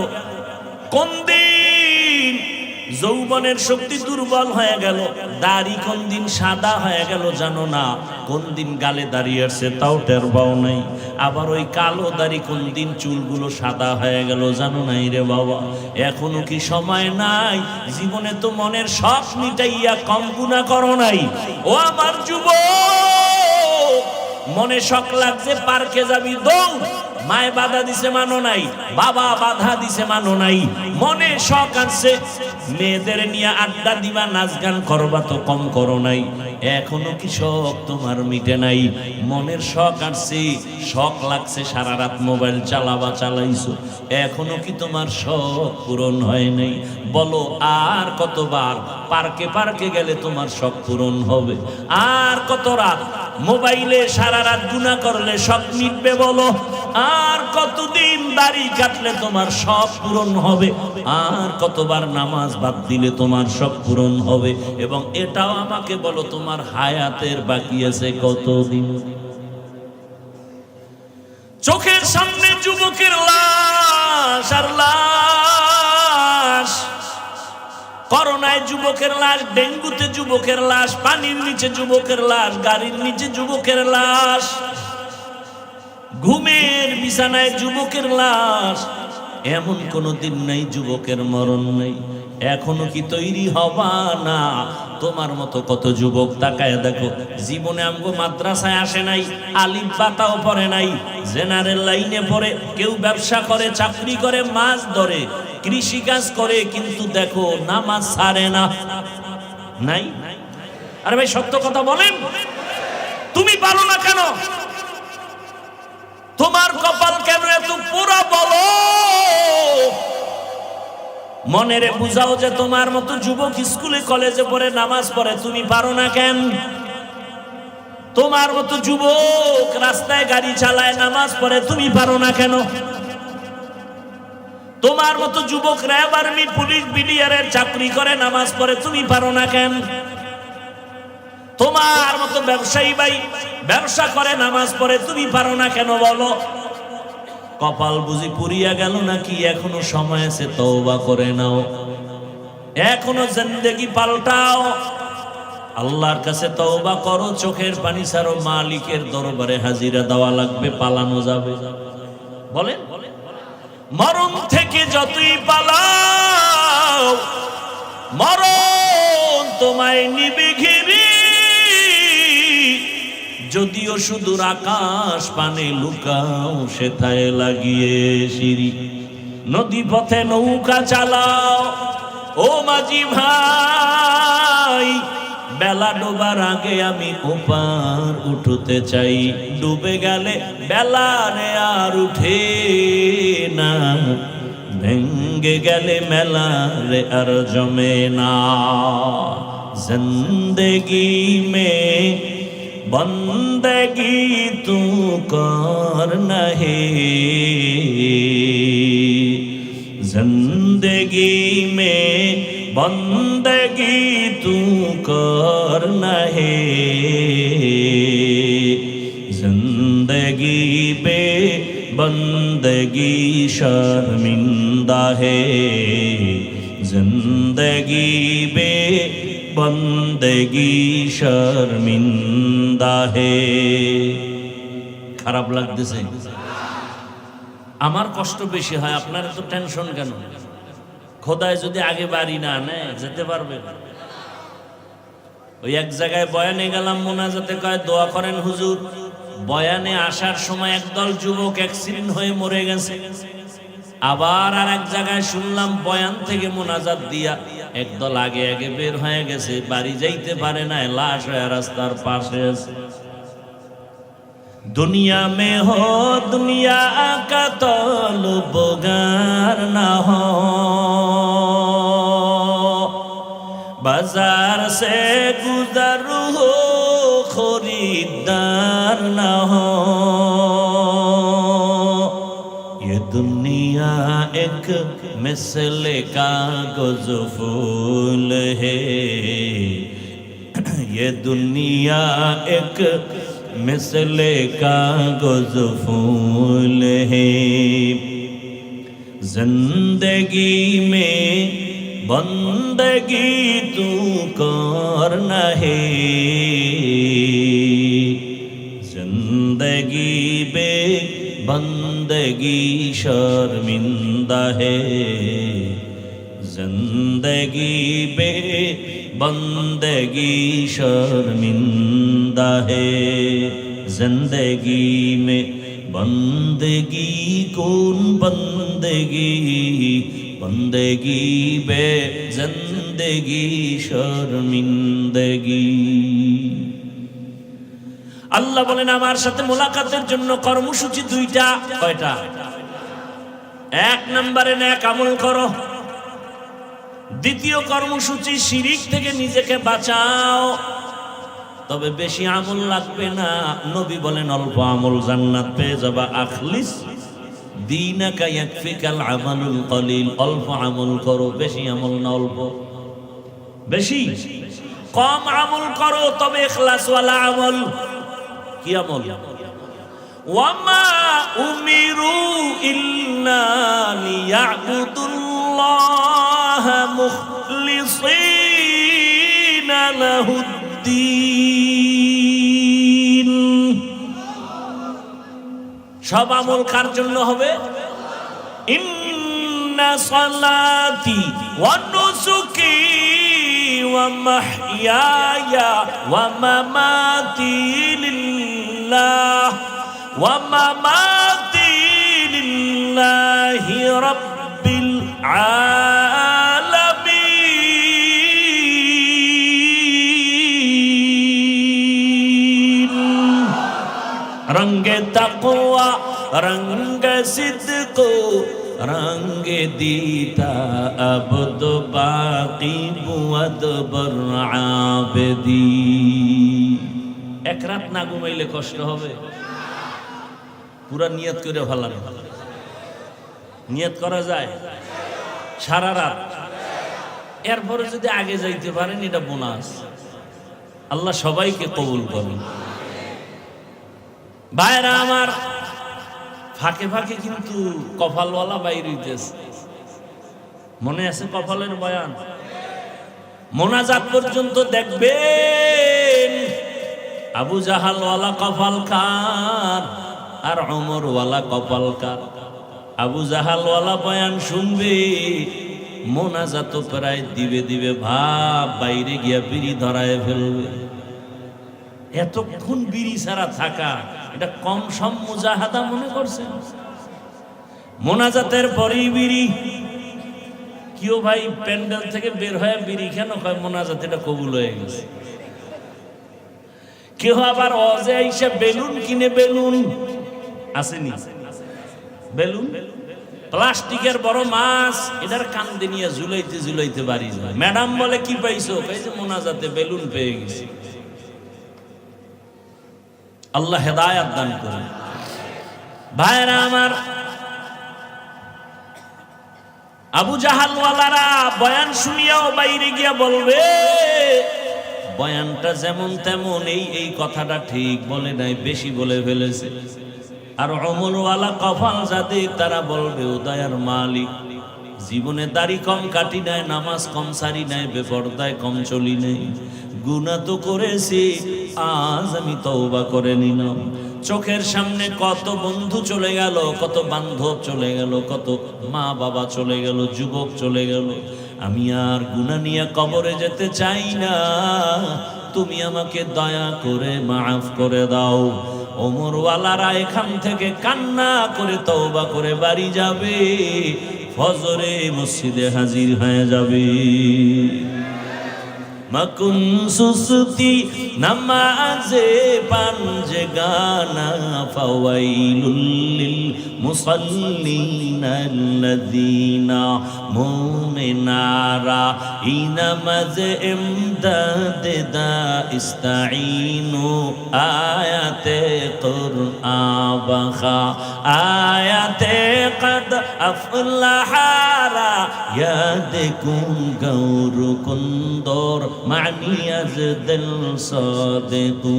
কোন দিন যৌবনের শক্তি দুর্বল হয়ে গেল? দাড়ি কোন দিন সাদা হয়ে গেল জানো না? কোন দিন গালে দাঁড়িয়ে আসছে তাও টের পাও নাই। আবার ওই কালো দাড়ি কোন দিন চুলগুলো সাদা হয়ে গেল জানো নাই রে বাবা? এখনো কি সময় নাই? জীবনে তো মনের শখ মিটাইয়া কম গুনাহ করো নাই। ও আমার যুবক, মনে শখ লাগছে পার্কে যাবি, দৌড়। মায়ে বাধা দিছে মানো নাই, বাবা বাধা দিছে মানো নাই। মনে শখ আছে মেয়েদের নিয়ে আড্ডা দিবা, নাচ গান করবা, তো কম করো নাই। এখনো কি শখ তোমার মিটে নাই? মনের শখ আসছে, শখ লাগছে সারা রাত মোবাইল চালাবা, চালাইছো, এখনো কি তোমার শখ পূরণ হয় নাই? বলো আর কতবার পার্কে পার্কে গেলে তোমার শখ পূরণ হবে? আর কত রাত মোবাইলে সারা রাত গুনাহ করলে শখ মিটবে? বলো আর কতদিন দাড়ি কাটলে তোমার শখ পূরণ হবে? আর কতবার নামাজ বাদ দিলে তোমার শখ পূরণ হবে? এবং এটাও আমাকে বলো, তোমার হায়াতের বাকি আছে কতদিন? চোখের সামনে যুবকের লাশ আর লাশ, করোনায় যুবকের লাশ, ডেঙ্গুতে যুবকের লাশ, পানির নিচে যুবকের লাশ, গাড়ির নিচে যুবকের লাশ, ঘুমের বিছানায় যুবকের লাশ। এমন কোনো দিন নাই যুবকের মরণ নেই। এখনো কি তৈরি হবা না? তোমার মতো কত যুবক তাকায় দেখো, জীবনে আমগো মাদ্রাসায় আসে নাই, আলিফ বাতাও পড়ে নাই, জেনারেল লাইনে পড়ে, কেউ ব্যবসা করে, চাকরি করে, মাছ ধরে, কৃষি কাজ করে, কিন্তু দেখো নামাজ ছাড়ে না। নাই? আরে ভাই সত্য কথা বলেন, তুমি পারো না কেন? তোমার কপাল কেন এত পোড়া বলো? মনেরে বুঝাও যে তোমার মতো যুবক স্কুলে কলেজে পড়ে, নামাজ পড়ে, তুমি পারো না কেন? তোমার মতো যুবক রাস্তায় গাড়ি চালায়, নামাজ পড়ে, তুমি পারো না কেন? তোমার মতো যুবক র্যাব, আর্মি, পুলিশ, বিডিআরের চাকরি করে, নামাজ পড়ে, তুমি পারো না কেন? তোমার মতো ব্যবসায়ী ভাই ব্যবসা করে, নামাজ পড়ে, তুমি পারো না কেন বলো? কপাল বুঝি পুরিয়া গেল নাকি? এখনো সময় আছে, তওবা করে নাও, এখনো জিন্দেগি পাল্টাও, আল্লাহর কাছে তওবা করো, চোখের পানি ছাড়ো, মালিকের দরবারে হাজিরা দেওয়া লাগবে, পালানো যাবে। বলেন, মরণ থেকে যতই পালাও, মরণ তোমায় নিবে ঘিরে। যদিও সুদূর আকাশ পানে লুকাও, সেথায় লাগিয়ে সিঁড়ি। নদী পথে নৌকা চালাও, ও মাঝি ভাই, বেলা ডোবার আগে আমি ওপার উঠতে চাই। ডুবে গেলে বেলা রে আর উঠে না, ভেঙ্গে গেলে মেলা রে আর জমে না। জিন্দেগি মে बंदगी तू कर नहीं, जिंदगी में बंदगी तू करना है, जिंदगी पे बंदगी शर्मिंदा है, जिंदगी बे बंदगी शर्मिंदा है। খারাপ লাগতেছে? আমার কষ্ট বেশি হয়, আপনার তো টেনশন কেন? খোদায় যদি আগে বাড়ি না নেয় যেতে পারবে? ওই এক জায়গায় বয়ানে গেলাম, মোনাজাতে কয় দোয়া করেন হুজুর। বয়ানে আসার সময় একদল যুবক অ্যাক্সিডেন্ট হয়ে মরে গেছে। আবার আর এক জায়গায় শুনলাম বয়ান থেকে মোনাজাত দিয়া একদল আগে আগে বের হয়ে গেছে, বাড়ি যাইতে পারে না, লাশ হয়ে রাস্তার পাশে আছে। दुनिया में हो दुनिया का तलबगार ना हो, बाजार से गुजर हो खरीदार ना हो। ये दुनिया एक मिसल कागज फूल है, ये दुनिया एक मिसले कागज फूल है, जिंदगी में बंदगी तू करना है, जिंदगी बे बंदगी शर्मिंदा है, जिंदगी बे बंदगी शर्मिंदा है। जिंदगी में बंदगी कौन बंदगी, बंदगी बे जिंदगी शर्मिंदगी। আল্লাহ বলেন আমার সাথে মোলাকাতের জন্য কর্মসূচি দুইটা। কয়টা? এক নম্বরে নেক আমল করো, দ্বিতীয় কর্মসূচি শিরিক থেকে নিজেকে বাঁচাও। তবে বেশি আমল লাগবে না, নবী বলেন অল্প আমল জান্নাত পেয়ে যাবা। আখলিস দীনাকা ইয়াকফিকাল আমালুল কলিল, অল্প আমল করো, বেশি আমল না অল্প। বেশি কম আমল করো তবে ইখলাস ওয়ালা আমল। কি আমল? ওয়ামা উমিরু ইল্লা লিয়াবুদুল্লাহ মুখলিসিনা লাহুদ্দিন। সব আমল কার জন্য হবে? ইন্না সালাতি ওয়া নুসুকি ওয়া মাহইয়ায়া ওয়া মামাতি লিল্লাহ ওয়া মামাতি লিল্লাহি রাব্বিল আলামিন। রঙ্গে তাকওয়া রঙ্গে সিদক রঙ্গে দীতা আবদ বাকি বুয়াদ বর আবেদি। এক রাত না ঘুমাইলে কষ্ট হবে, পুরা নিয়ত করে ভালো। নিয়ত করা যায় সারা রাত, এরপরে যদি আগে যাইতে পারেন এটা বোনাস। আল্লাহ সবাইকে কবুল করুন। ভাইরা আমার, ফাঁকে ফাঁকে কিন্তু কপালওয়ালা বাইরে হইতেছে। মনে আছে কপালের বয়ান? মোনাজাত পর্যন্ত দেখবেন আবু জাহালওয়ালা কপাল কার আর ওমরওয়ালা কপাল কার। আবু জাহালওয়ালা বয়ান শুনবে, মোনাজাত প্রায় দিবে দিবে ভাব, বাইরে গিয়া বিড়ি ধরায় ফেলবে। এতক্ষণ বিড়ি ছাড়া থাকা এটা কম সম মুজাহাদা মনে করছেন? মোনাজাতের পরেই বিড়ি। কেউ ভাই প্যান্ডেল থেকে বের হয়ে বিড়ি কেন কয়? মোনাজাত এটা কবুল হয়ে গেছে। কেউ আবার অজে আইসা বেলুন কিনে, বেলুন আসেনি, বেলুন প্লাস্টিকের বড় মাছ, এটার কান্দে নিয়ে ঝুলাইতে ঝুলাইতে বাড়ি যায়। ম্যাডাম বলে কি পাইছো? কইছে মোনাজাতে বেলুন পেয়ে গেছি। আল্লাহ হেদায়েত দান করুন। ভাইরা আমার, আবু জাহালওয়ালারা বয়ান শুনিয়াও বাইরে গিয়া বলবে বয়ানটা যেমন তেমন, এই কথাটা ঠিক বলে নাই, বেশি বলে ফেলেছে। আর অমরওয়ালা কপাল যাদের, তারা বলবে ও দয়ার মালিক, জীবনে দাড়ি কম কাটি নাই, নামাজ কম সারি নাই, বেপরদায় কম চলি নাই, গুনাহ তো করেছি, আজ আমি তওবা করে নিলাম। চোখের সামনে কত বন্ধু চলে গেল, কত বান্ধব চলে গেল, কত মা বাবা চলে গেল, যুবক চলে গেল, আমি আর গুনাহ নিয়ে কবরে যেতে চাই না, তুমি আমাকে দয়া করে মাফ করে দাও। ওমরওয়ালারা এখান থেকে কান্না করে তওবা করে বাড়ি যাবে, ফজরে মসজিদে হাজির হয়ে যাবে। মাকুন সুস্তি নামাজে পাঞ্জে গানা, ফাওয়াইলুল লিল মুসাল্লিন আল্লাযীনা মুমিনারা ইনামাজে ইমদাদ দা ইস্তাঈনু আয়াতে কুরআন বাখা আয়াতে কদ আফলাহারা ইয়াদকুম গৌর কুন্দর মানিয়াজ দিল সাদেকু।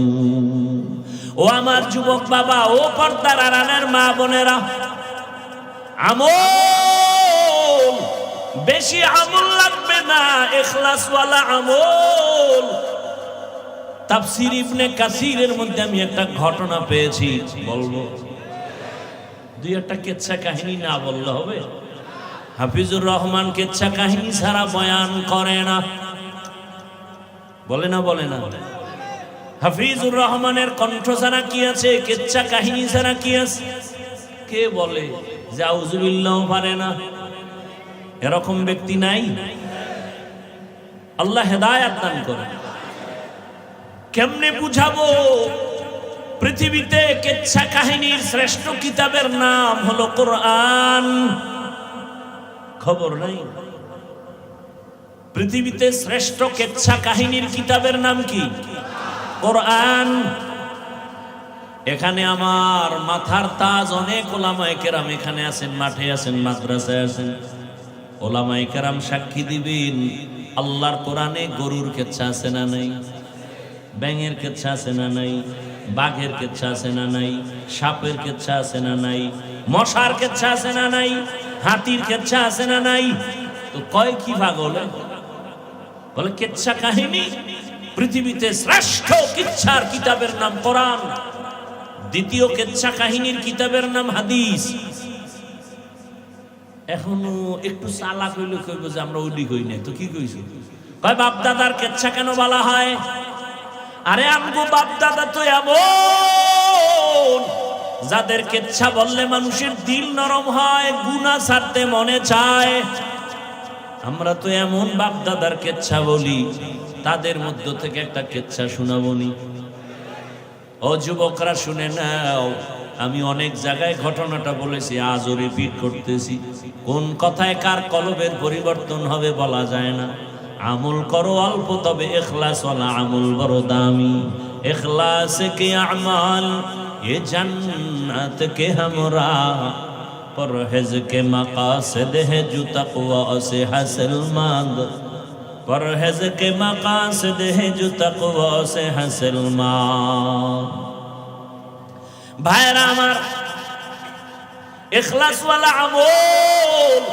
ও আমার যুবক বাবা, ও পর্দার আড়ালের মা বোনেরা, আমল বেশি আমল লাগবে না, ইখলাসওয়ালা আমল। তাফসীর ইবনে কাসিরের মধ্যে আমি একটা ঘটনা পেয়েছি, বলবো। দুই একটা কিচ্ছা কাহিনী না বললে হবে? হাফিজুর রহমান কিচ্ছা কাহিনী ছাড়া বয়ান করে না, বলে না? বলে না? হাফিজুর রহমানের কণ্ঠ ছাড়া কি আছে? কিচ্ছা কাহিনী ছাড়া কি আছে? কে বলে যে আউযুবিল্লাহ পারে না? এরকম ব্যক্তি নাই। আল্লাহ হেদায়েত দান করে। কেমনে বুঝাবো? পৃথিবীতে কিচ্ছা কাহিনীর শ্রেষ্ঠ কিতাবের নাম হলো কোরআন। খবর নাই? পৃথিবীতে শ্রেষ্ঠ কিচ্ছা কাহিনীর কিতাবের নাম কি? কোরআন। এখানে আমার মাথার তাজ অনেক ওলামায়ে কেরাম এখানে আছেন, মাঠে আছেন, মাদ্রাসায় আছেন। ওলামায়ে কেরাম সাক্ষী দিবেন, আল্লাহর কোরআনে গরুর কিচ্ছা আছে না নাই? ব্যাঙের কিচ্ছা আছে না নাই? বাঘের কিচ্ছা আছে না নাই? সাপের কিচ্ছা আছে না নাই? মশার কিচ্ছা আছে না নাই? হাতির কিচ্ছা আছে না নাই? তো কয় কি ভাগ হলো? বলে কিচ্ছা কাহিনী। পৃথিবীতে শ্রেষ্ঠ কিচ্ছার কিতাবের নাম কোরআন, দ্বিতীয় কিচ্ছা কাহিনীর কিতাবের নাম হাদিস। এখনো একটু চালাক হইলে কইব যে আমরা ওইটি কই নাই, তো কি কইছো? কয় বাপ দাদার কিচ্ছা কেন বলা হয়? আরে আমগো বাপ দাদা তো এমন যাদের কিচ্ছা বললে মানুষের দিল নরম হয়, গুনাহ ছাড়তে মনে চায়। আমরা তো এমন বাপ দাদার কিচ্ছা বলি, তাদের মধ্য থেকে একটা কিচ্ছা শোনাবনি। ও যুবকরা শুনে নাও, আমি অনেক জায়গায় ঘটনাটা বলেছি, আজও রিপিট করতেছি। কোন কথায় কার কলবের পরিবর্তন হবে বলা যায় না। আমল করো অল্প, তবে ইখলাস ওয়ালা আমল বড় দামি। ইখলাস কে আমাল এ জান্নাত কে हमरा, পরহেজ কে মাকাসিদ है जो तकवा से हासिल मांग, পরহেজ কে মাকাসিদ है जो तकवा से हासिल मांग। ভাইরা আমার, ইখলাস ওয়ালা আমল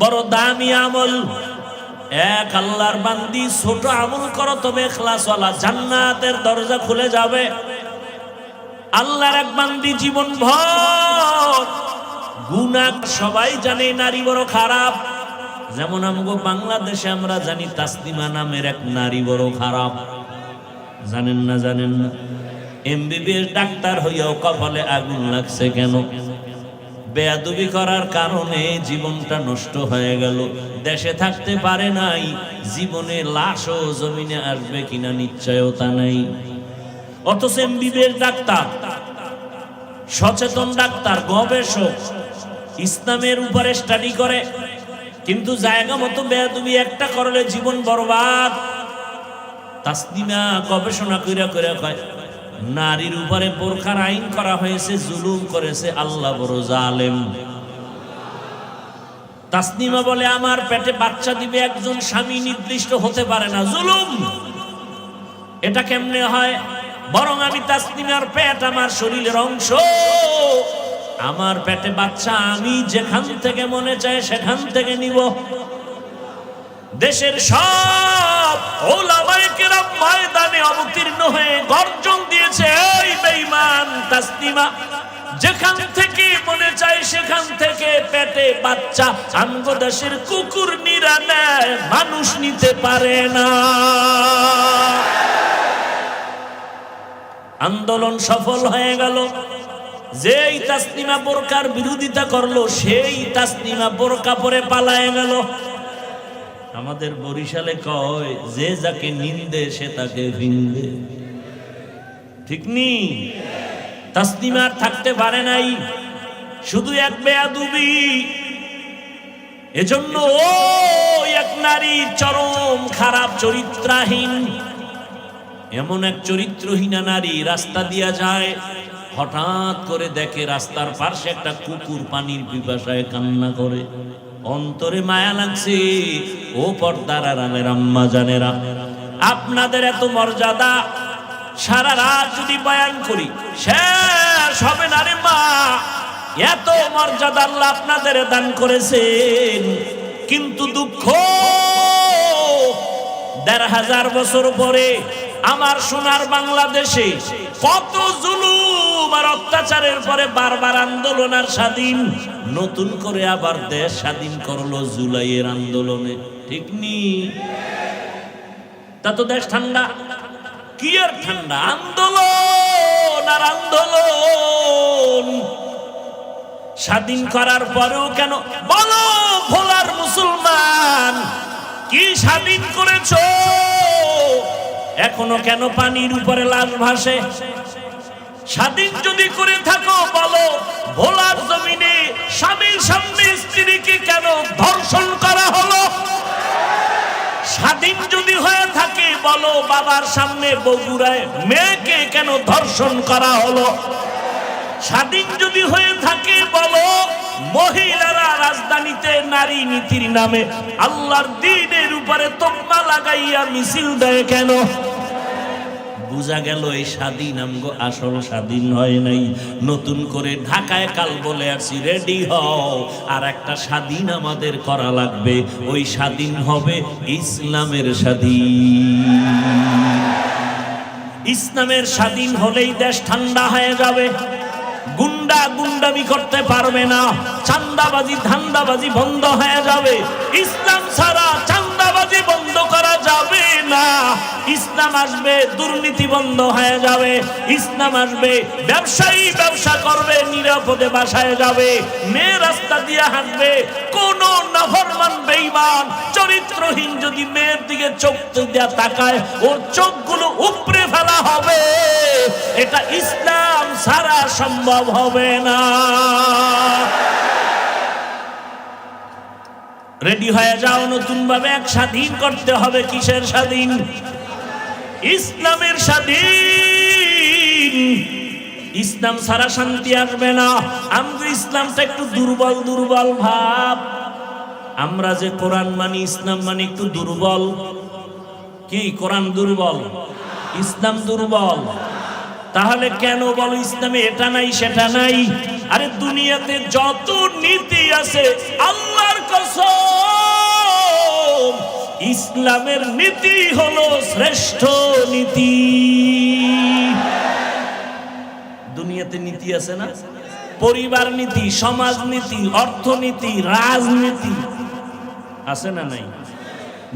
বড় দামি আমল। এক আল্লাহর বান্দি ছোট আমল করো, তবে ইখলাস ওয়ালা, জান্নাতের দরজা খুলে যাবে। আল্লাহর এক বান্দি জীবন ভর গুনাহ, সবাই জানে নারী বড় খারাপ। যেমন আমগো বাংলাদেশে আমরা জানি তাসলিমা নামের এক নারী বড় খারাপ। জানেন না? জানেন না? এমবিবিএস ডাক্তার হইয়াও কপালে আগুন লাগছে কেন? বেয়াদবি করার কারণে জীবনটা নষ্ট হয়ে গেল। দেশে থাকতে পারে নাই, জীবনে লাশও জমিনে আসবে কিনা নিশ্চয়তা নাই। অথচ এমবিবিএস ডাক্তার, সচেতন ডাক্তার, গবেষক, ইসলামের উপরে স্টাডি করে, কিন্তু জায়গা মতো বেয়াদবি একটা করলে জীবন বরবাদ। তাসলিমা গবেষণা কইরা কয়, নারীর উপরে বোরখার আইন করা হয়েছে, জুলুম করেছে, আল্লাহ বড় জালেম। তাসনিমা বলে আমার পেটে বাচ্চা দিবে একজন স্বামী নির্দিষ্ট হতে পারে না, জুলুম। এটা কেমনে হয়? বরং আমি তাসনিমার পেট আমার শরীরের অংশ, আমার পেটে বাচ্চা আমি যেখান থেকে মনে চায় সেখান থেকে নিব। দেশের সব ওলামায়ে কেরাম ময়দানে অবতীর্ণ হয়ে গর্জন দিয়েছে, এই বেঈমান তাসনিমা যেখান থেকে মনে চায় সেখান থেকে পেটে বাচ্চা আমগো দেশের কুকুর নিরা নেয়, মানুষ নিতে পারে না। আন্দোলন সফল হয়ে গেল। যেই তাসনিমা বোরকার বিরোধিতা করলো সেই তাসনিমা বোরকা পরে পালায়ে গেল। আমাদের বরিশালে কয় যে যাকে নিন্দে সে তাকে ভিন্দে, ঠিক নি? তাসনিমার থাকতে পারে নাই, শুধু এক বেয়াদবি। এজন্য ও এক নারী চরম খারাপ চরিত্রহীন, এমন এক চরিত্রহীনা নারী রাস্তা দিয়া যায়, হঠাৎ করে দেখে রাস্তার পাশে একটা কুকুর পানির পিপাসায় কান্না করে। অন্তরে মায়া লাগছে। ও পর্দার আড়ালের আম্মা জানেরা, আপনাদের এত মর্যাদা, সারা রাত যদি বয়ান করি শেষ হবে না রে মা। এত মর্যাদা আল্লাহ আপনাদের দান করেছেন, কিন্তু দুঃখ ১৫০০ বছর পরে আমার সোনার বাংলাদেশে কত জুলুম আর অত্যাচারের পরে বারবার আন্দোলন আর স্বাধীন, নতুন করে আবার দেশ স্বাধীন করলো জুলাইয়ের আন্দোলনে, ঠিক নি? তা তো দেশ ঠান্ডা, কি আর ঠান্ডা? আন্দোলন আর আন্দোলন। স্বাধীন করার পরেও কেন বলো ভোলার মুসলমান, কি স্বাধীন করেছো? এখনো কেন পানির উপরে লাশ ভাসে? স্বাধীন যদি করে থাকো বলো ভোলার জমিনে স্বামীর সামনে স্ত্রীকে কেন ধর্ষণ করা হলো? স্বাধীন যদি হয়ে থাকে বলো বাবার সামনে বগুড়ায় মেয়েকে কেন ধর্ষণ করা হলো? স্বাধীন যদি হয়ে থাকে বলো মহিলারা রাজধানীতে নারী নীতির নামে আল্লাহর দ্বীনের উপরে তকমা লাগাইয়া মিছিল দেয় কেন? বুঝা গেল এই স্বাধীন আমগো আসল স্বাধীন হয় নাই। নতুন করে ঢাকায় কাল বলে আসি রেডি হও, আর একটা স্বাধীন আমাদের করা লাগবে। ওই স্বাধীন হবে ইসলামের স্বাধীন। ইসলামের স্বাধীন হলেই দেশ ঠান্ডা হয়ে যাবে। গুন্ডা গুন্ডামি করতে পারবে না, চান্দাবাজি ধান্দাবাজি বন্ধ হয়ে যাবে। ইসলাম ছাড়া চান্দাবাজি বন্ধ করা যাবে না। ইসলাম আসবে দুর্নীতি বন্ধ হয়ে যাবে। ইসলাম আসবে ব্যবসায়ী ব্যবসা করবে, নিরাপদে বাসায় যাবে। মেয়ে রাস্তা দিয়ে হাঁটবে, কোন নাফরমান বেঈমান চরিত্রহীন যদি মেয়ের দিকে চোখ দিয়ে তাকায় ওর চোখগুলো উপড়ে ফেলা হবে। এটা ইসলাম ছাড়া সম্ভব হবে না। রেডি হয়ে যাও, নতুন ভাবে এক স্বাধীন করতে হবে। কিসের স্বাধীন? ইসলামের স্বাধীন। ইসলাম ছাড়া শান্তি আসবে না। আমরা ইসলামটা একটু দুর্বল দুর্বল ভাব। আমরা যে কোরআন মানি ইসলাম মানি একটু দুর্বল। কি কোরআন দুর্বল, ইসলাম দুর্বল? তাহলে কেন বলো ইসলামে এটা নাই সেটা নাই? আরে দুনিয়াতে যত নীতি আছে আল্লাহর কসম ইসলামের নীতি হলো শ্রেষ্ঠ নীতি। দুনিয়াতে নীতি আছে না? পরিবার নীতি, সমাজ নীতি, অর্থনীতি, রাজনীতি আছে না নাই?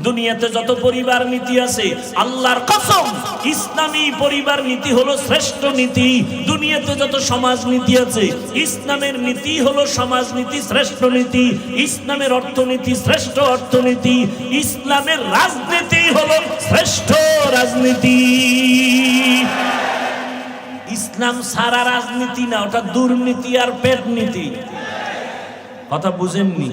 দুনিয়াতে যত পরিবার নীতি আছে আল্লাহর কসম ইসলামী পরিবার নীতি হলো শ্রেষ্ঠ নীতি। দুনিয়াতে যত সমাজ নীতি আছে ইসলামের নীতি হলো সমাজ নীতি শ্রেষ্ঠ নীতি। ইসলামের অর্থনীতি শ্রেষ্ঠ অর্থনীতি। ইসলামের রাজনীতি হলো শ্রেষ্ঠ রাজনীতি। ইসলাম সারা রাজনীতি না, ওটা দুর্নীতি আর পেট নীতি। কথা বুঝেননি?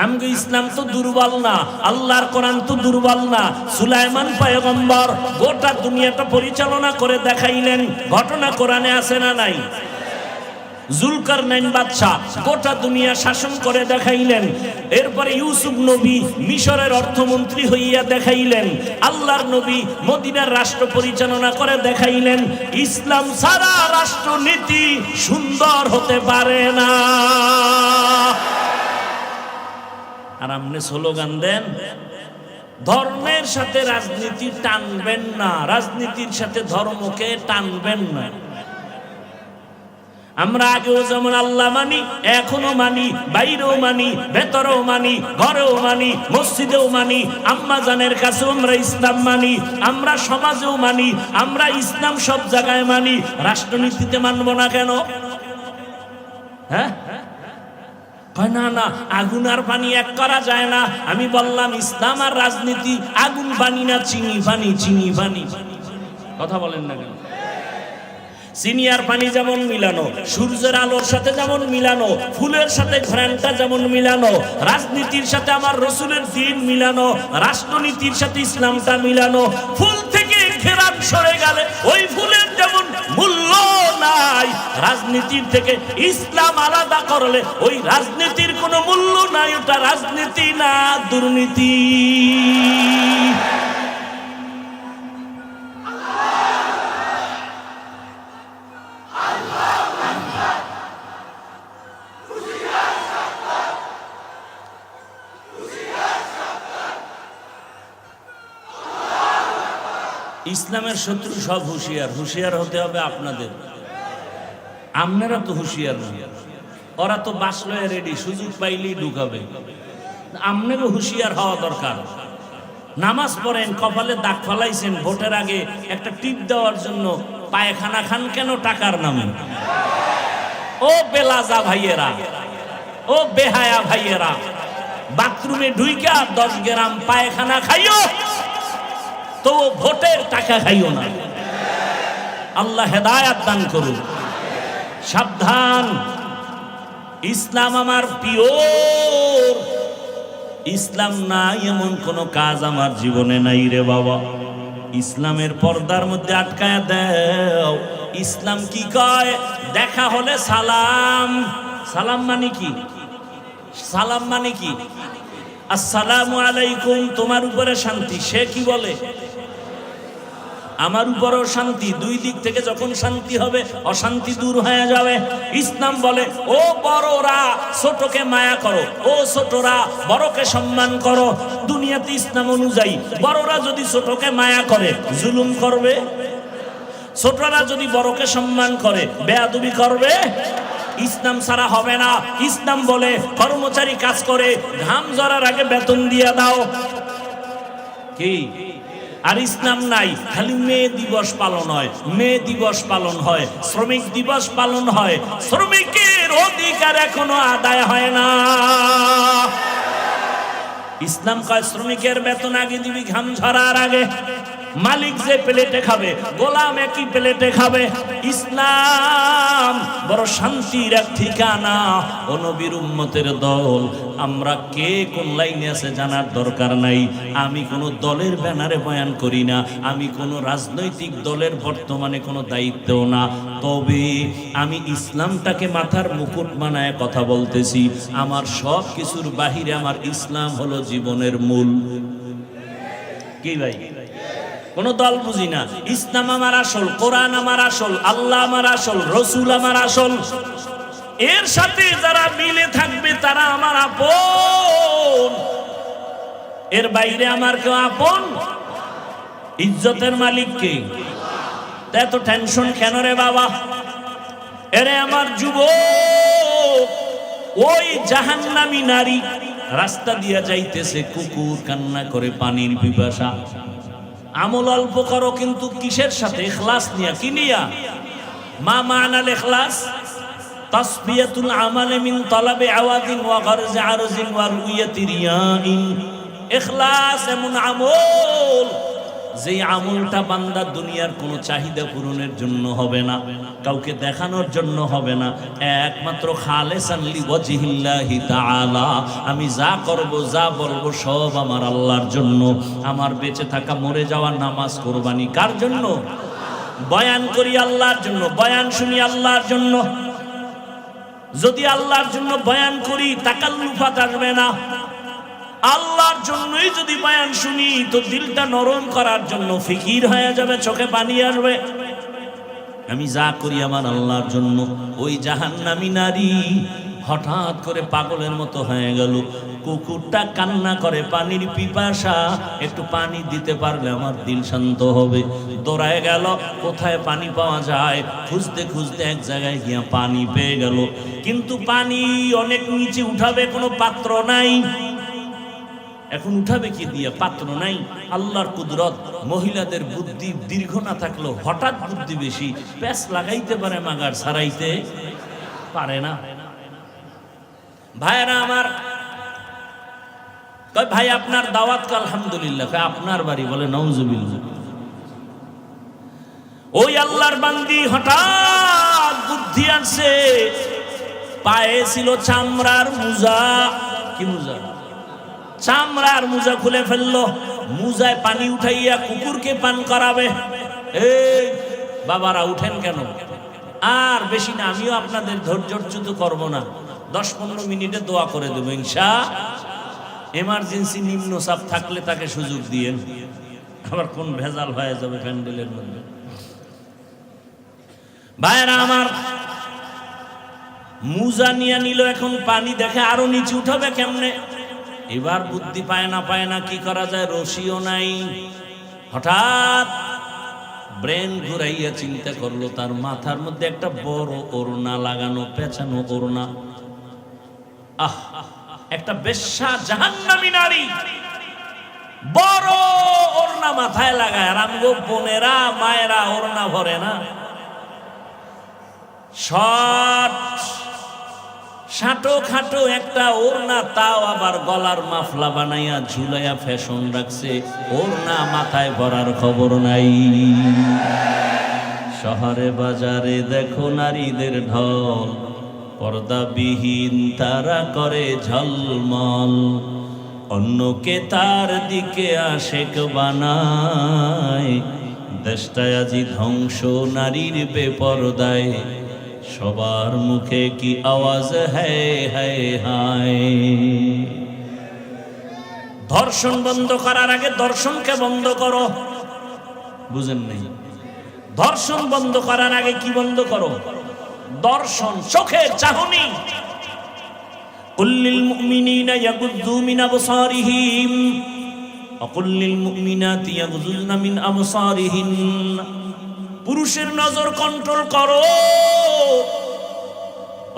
আমগো ইসলাম তো দুর্বল না, আল্লাহর কোরআন তো দুর্বল না। সুলাইমান পয়গম্বর গোটা দুনিয়াটা পরিচালনা করে দেখাইলেন। ঘটনা কোরআনে আছে না নাই? জুলকারনাইন বাদশা গোটা দুনিয়া শাসন করে দেখাইলেন। এরপরে ইউসুফ নবী মিশরের অর্থমন্ত্রী হইয়া দেখাইলেন। আল্লাহর নবী মদিনার রাষ্ট্র পরিচালনা করে দেখাইলেন। ইসলাম ছাড়া রাষ্ট্রনীতি সুন্দর হতে পারে না। আর আপনি স্লোগান দেন ধর্মের সাথে রাজনীতি টানবেন না, রাজনীতির সাথে ধর্মকে টানবেন না। আমরা আগেও যেমন আল্লাহ মানি, এখনো মানি, বাইরেও মানি, ভেতরেও মানি, ঘরেও মানি, মসজিদেও মানি, আম্মা জানের কাছেও আমরা ইসলাম মানি, আমরা সমাজেও মানি, আমরা ইসলাম সব জায়গায় মানি। রাষ্ট্রনীতিতে মানব না কেন? হ্যাঁ, না না, আগুন আর পানি এক করা যায় না। আমি বললাম ইসলাম আর রাজনীতি আগুন পানি না, চিনি পানি, চিনি পানি। কথা বলেন না কেন? চিনি আর পানি যেমন মিলানো, সূর্যের আলোর সাথে যেমন মিলানো, ফুলের সাথে ঘ্রাণটা যেমন মিলানো, রাজনীতির সাথে আমার রসুলের দিন মিলানো, রাষ্ট্রনীতির সাথে ইসলামটা মিলানো। ফুল থেকে ঘেরান সরে গেলে ওই ফুলের যেমন মূল্য নাই, রাজনীতির থেকে ইসলাম আলাদা করলে ওই রাজনীতির কোনো মূল্য নাই। ওটা রাজনীতি না, দুর্নীতি। ইসলামের শত্রু সব হুঁশিয়ার, হুঁশিয়ার হতে হবে আপনাদের। আপনারা তো হুঁশিয়ার না, ওরা তো বাসলো রেডি, সুযোগ পাইলেই ঢুকাবে। আপনারও হুঁশিয়ার হওয়া দরকার। নামাজ পড়েন, কপালে দাগ ফালাইছেন, ভোটের আগে একটা টিপ দেওয়ার জন্য পায়খানা খান কেন টাকার নামে? ও বেলাজা ভাইয়েরা, ও বেহায়া ভাইয়েরা, বাথরুমে ঢুইকা 10 গ্রাম পায়খানা খাইও, তো ভোটের টাকা খাইও না। আল্লাহ হেদায়াত দান করুন। সাবধান, ইসলাম আমার পিওর। ইসলাম নাই এমন কোন কাজ আমার জীবনে নাই রে বাবা। ইসলামের পর্দার মধ্যে আটকায়া দাও। ইসলাম কি কয়? দেখা হলে সালাম। সালাম মানে কি? সালাম মানে কি? আসসালামু আলাইকুম, তোমার উপরে শান্তি। সে কি বলে? আমার উপরও শান্তি। দুই দিক থেকে যখন শান্তি হবে, অশান্তি দূর হয়ে যাবে। ইসলাম বলে ও বড়রা ছোটকে মায়া করো, ও ছোটরা বড়কে সম্মান করো। দুনিয়াতে ইসলাম অনুযায়ী বড়রা যদি ছোটকে মায়া করে জুলুম করবে, ছোটরা যদি বড়কে সম্মান করে বেয়াদবি করবে। ইসলাম ছাড়া হবে না। ইসলাম বলে কর্মচারী কাজ করে, ঘাম ঝরার আগে বেতন দিয়ে দাও। কি? আর ইসলাম নাই, খালি মে দিবস পালন হয়, মে দিবস পালন হয়, শ্রমিক দিবস পালন হয়। শ্রমিকের অধিকার এখনো আদায় হয় না। ইসলাম কয় শ্রমিকের বেতন আগে দিবি, ঘাম ঝরার আগে। মালিক যে প্লেটে খাবে, গোলাম একই প্লেটে খাবে। ইসলাম বড় শান্তির এক ঠিকানা। ও নবীর উম্মতের দল, আমরা কে কোন লাইনে আছে জানার দরকার নাই। আমি কোনো দলের ব্যানারে বয়ান করি না, আমি কোনো রাজনৈতিক দলের বর্তমানে কোনো দায়িত্বও না। তবে আমি ইসলামটাকে মাথার মুকুট বানায় কথা বলতেছি। আমার সব কিছুর বাহিরে আমার ইসলাম হলো জীবনের মূল। কি ভাই? কোন দল বুঝি না। ইসলাম আমার আসল, কোরআন আমার আসল, আল্লাহ আমার আসল, রসুল আমার আসল। এর সাথে যারা মিলে থাকবে তারা আমার আপন। এর বাইরে আমার কেউ আপন? ইজ্জতের মালিক কে? এত টেনশন কেন রে বাবা? এরে আমার যুবক, ওই জাহান্নামী নারী রাস্তা দিয়া যাইতেছে, কুকুর কান্না করে পানির পিপাসা। আমল অল্প করো, কিন্তু কিসের সাথে? ইখলাস নিয়া। কি নিয়া? মা মানাল ইখলাস? তাসবিয়াতুল আমাল মিন তালাবি আওয়াদিন ওয়া গরজ আরজিন ওয়া রুয়াতি রিয়াইন। ইখলাস এমন আমল, যে আমলটা বান্দা দুনিয়ার কোনো চাহিদা পূরণের জন্য হবে না, কাউকে দেখানোর জন্য হবে না, একমাত্র খালেসান লিওয়াজহিল্লাহি তাআলা। আমি যা করব, যা বলবো সব আমার আল্লাহর জন্য। আমার বেঁচে থাকা, মরে যাওয়া, নামাজ, কুরবানি কার জন্য? বয়ান করি আল্লাহর জন্য, বয়ান শুনি আল্লাহর জন্য। যদি আল্লাহর জন্য বয়ান করি তাকাল্লুফাত আসবে না। আল্লাহর জন্যই যদি বয়ান শুনি তো দিলটা নরম করার জন্য ফিকির হয়ে যাবে, চোখে পানি আসবে। আমি যা করি আমার আল্লাহর জন্য। ওই জাহান্নামী নারী হঠাৎ করে পাগলের মতো হয়ে গেল। কুকুরটা কান্না করে পানির পিপাসা, একটু পানি দিতে পারলে আমার দিল শান্ত হবে। দৌড়ায় গেল কোথায় পানি পাওয়া যায়, খুঁজতে খুঁজতে এক জায়গায় গিয়া পানি পেয়ে গেল। কিন্তু পানি অনেক নিচে উঠাবে, কোনো পাত্র নাই। এখন উঠাবে কি দিয়ে, পাত্র নাই। আল্লাহর কুদরত, মহিলাদের বুদ্ধি দীর্ঘ না থাকলেও হঠাৎ বুদ্ধি বেশি, প্যাঁচ লাগাইতে পারে মাগার ছাড়াইতে পারে না। ভাইরা আমার, ভাই আপনার দাওয়াত কা? আলহামদুলিল্লাহ। আপনার বাড়ি? বলে নাউজুবিল্লাহ। ওই আল্লাহর বান্দি হঠাৎ বুদ্ধি আসছে, পায়ে ছিল চামড়ার মুজা। কি মুজা? চামড়ার মুজা খুলে ফেললো, মুজায় পানি উঠাইয়া কুকুরকে পান করাবে। এই বাবারা উঠেন কেন? আর বেশি না, আমিও আপনাদের ধৈর্যচ্যুত করব না, 10-15 মিনিটে দোয়া করে দেবো ইনশাআল্লাহ। এমার্জেন্সি নিম্ন চাপ থাকলে তাকে সুযোগ দিয়েন, আবার কোন ভেজাল হয়ে যাবে প্যান্ডেলের মধ্যে। ভাইরা আমার, মুজা নিয়ে নিল, এখন পানি দেখে আরো নিচে উঠাবে কেমনে। এবার বুদ্ধি পায় না কি করা যায়, রশিও নাই। হঠাৎ ব্রেন ঘুরাইয়া চিন্তা করলো, তার মাথার মধ্যে একটা বড় ওড়না লাগানো, পেঁচানো ওড়না। একটা বেশ্যা জাহান্নামী নারী বড় ওড়না মাথায় লাগায়। আর আমগো বোনেরা মায়েরা ওড়না ভরে না, শাটো খাটো একটা ওড়না, তাও আবার গলার মাফলা বানাইয়া ঝুলাইয়া ফ্যাশন রাখছে। ওড়না মাথায় ভরার খবর নাই। শহরে বাজারে দেখো নারীদের ঢল, পর্দাবিহীন তারা করে ঝলমল, অন্যকে তার দিকে আশেক বানায়। দেশটায় আজি ধ্বংস নারীর বেপরদায়, সবার মুখে কি আওয়াজ হ্যায় হায় হায়। ধর্ষণ বন্ধ করার আগে দর্শনকে বন্ধ করো। বুঝেন নাই? ধর্ষণ বন্ধ করার আগে কি বন্ধ করো? দর্শন, চোখের চাহনি। কুল্লিল মুমিনিনা ইয়াগুযযু মিন আবসারিহিম ওয়া কুল্লিল মুমিনাতি ইয়াগুযুনা মিন আবসারিহিন্না। পুরুষের নজর কন্ট্রোল করো,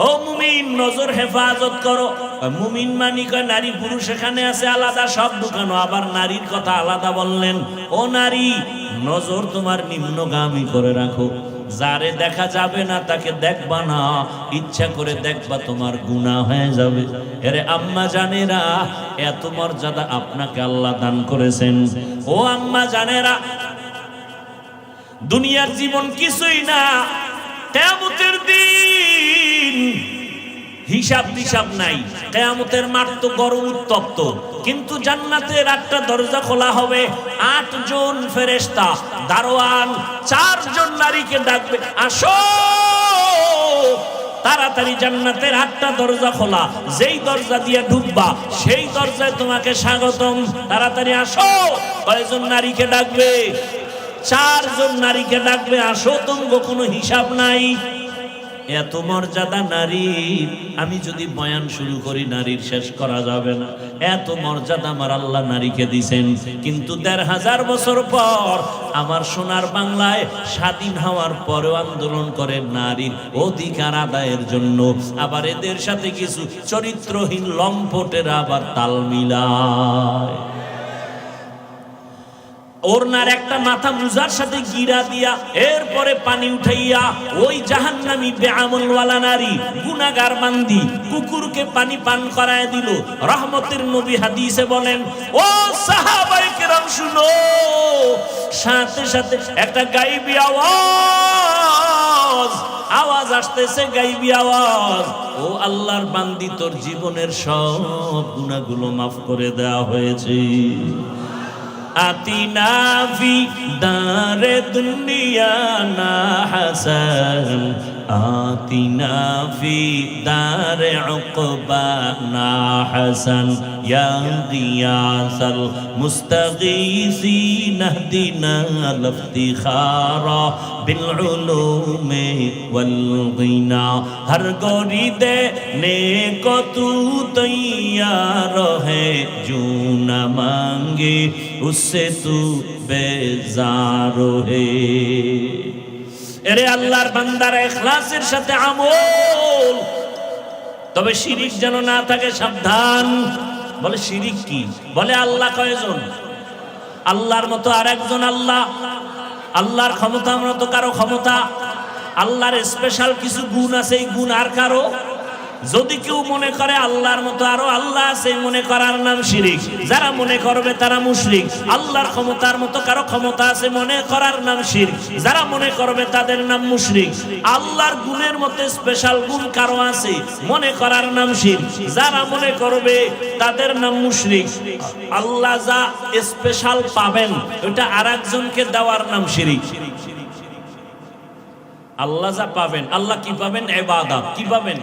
ও মুমিন নজর হেফাজত করো। মুমিন মানি কয় নারী পুরুষ এখানে আছে আলাদা, সব ঢুকানো। আবার নারীর কথা আলাদা বললেন। ও নারী, নজর তোমার নিম্নগামী করে রাখো। যারে দেখা যাবে না তাকে দেখবা না, ইচ্ছা করে দেখবা তোমার গুনাহ হয়ে যাবে। এরে আম্মা জানেরা, এত মর্যাদা আপনাকে আল্লাহ দান করেছেন। ও আম্মা জানেরা, দুনিয়ার জীবন কিছুই না, কিয়ামতের দিন হিসাব নিসাব নাই। কিয়ামতের মাঠ তো গরম উত্তপ্ত, কিন্তু জান্নাতের 8টা দরজা খোলা হবে। 8 জন ফেরেশতা দারোয়ান 4 জন নারীকে ডাকবে, আসো। তাড়াতাড়ি জান্নাতের 8টা দরজা খোলা, যেই দরজা দিয়ে ঢুকবা সেই দরজায় তোমাকে স্বাগতম। তাড়াতাড়ি আসো। কয়জন নারীকে ডাকবে? 4 জন নারীকে ডাকবে, আসো, তোমার কোনো হিসাব নাই। এত মর্যাদা নারীর। আমি যদি বয়ান শুরু করি নারীর শেষ করা যাবে না, এত মর্যাদা আমার আল্লাহ নারীকে দিছেন। কিন্তু 1500 বছর পর আমার সোনার বাংলায় স্বাধীন হওয়ার পরেও আন্দোলন করে নারীর অধিকার আদায়ের জন্য। আবার এদের সাথে কিছু চরিত্রহীন লম্পটেরা আবার তাল মিলায়। ওড়নার একটা মাথা মুজার সাথে গিরা দিয়া এরপরে পানি উঠাইয়া ওই জাহান্নামী বেআমলওয়ালা নারী গুনাহগার বান্দি কুকুরকে পানি পান করায় দিল। রহমতের নবী হাদিসে বলেন, ও সাহাবায়ে কেরাম শুনো, সাথে সাথে একটা গায়েবী আওয়াজ আসতেছে, গায়েবী আওয়াজ, ও আল্লাহর বান্দি তোর জীবনের সব গুনাহগুলো মাফ করে দেওয়া হয়েছে। আতিনা ফি দারে দুনিয়া না হাসান آتنا في دار عقبانا حسن يا غياث المستغيثين اهدنا الافتخار بالعلوم والغنى ہر گوری دینے کو تو تیار ہے جو نہ مانگے اس سے تو بیزار ہے এরে আল্লাহর বান্দারা ইখলাসের সাথে আমল তবে শিরিক যেন না থাকে সাবধান বলে শিরিক কি বলে আল্লাহ কয়জন আল্লাহর মতো আরেকজন আল্লাহ আল্লাহর ক্ষমতার মতো কারো ক্ষমতা আল্লাহর স্পেশাল কিছু গুণ আছে এই গুণ আর কারো যদি কেউ মনে করে আল্লাহর মতো আরো আল্লাহ আছে মনে করার নাম শিরিক যারা মনে করবে তারা মুশরিক আল্লাহর ক্ষমতার মতো কারো ক্ষমতা আছে মনে করার নাম শিরক যারা মনে করবে তাদের নাম মুশরিক আল্লাহর গুণের মতো স্পেশাল গুণ কারো আছে মনে করার নাম শিরক যারা মনে করবে তাদের নাম মুশরিক আল্লাহ যা স্পেশাল পাবেন ওটা আরেকজনকে দেওয়ার নাম শিরিক আল্লাহ যা পাবেন আল্লাহ কি পাবেন ইবাদত কি পাবেন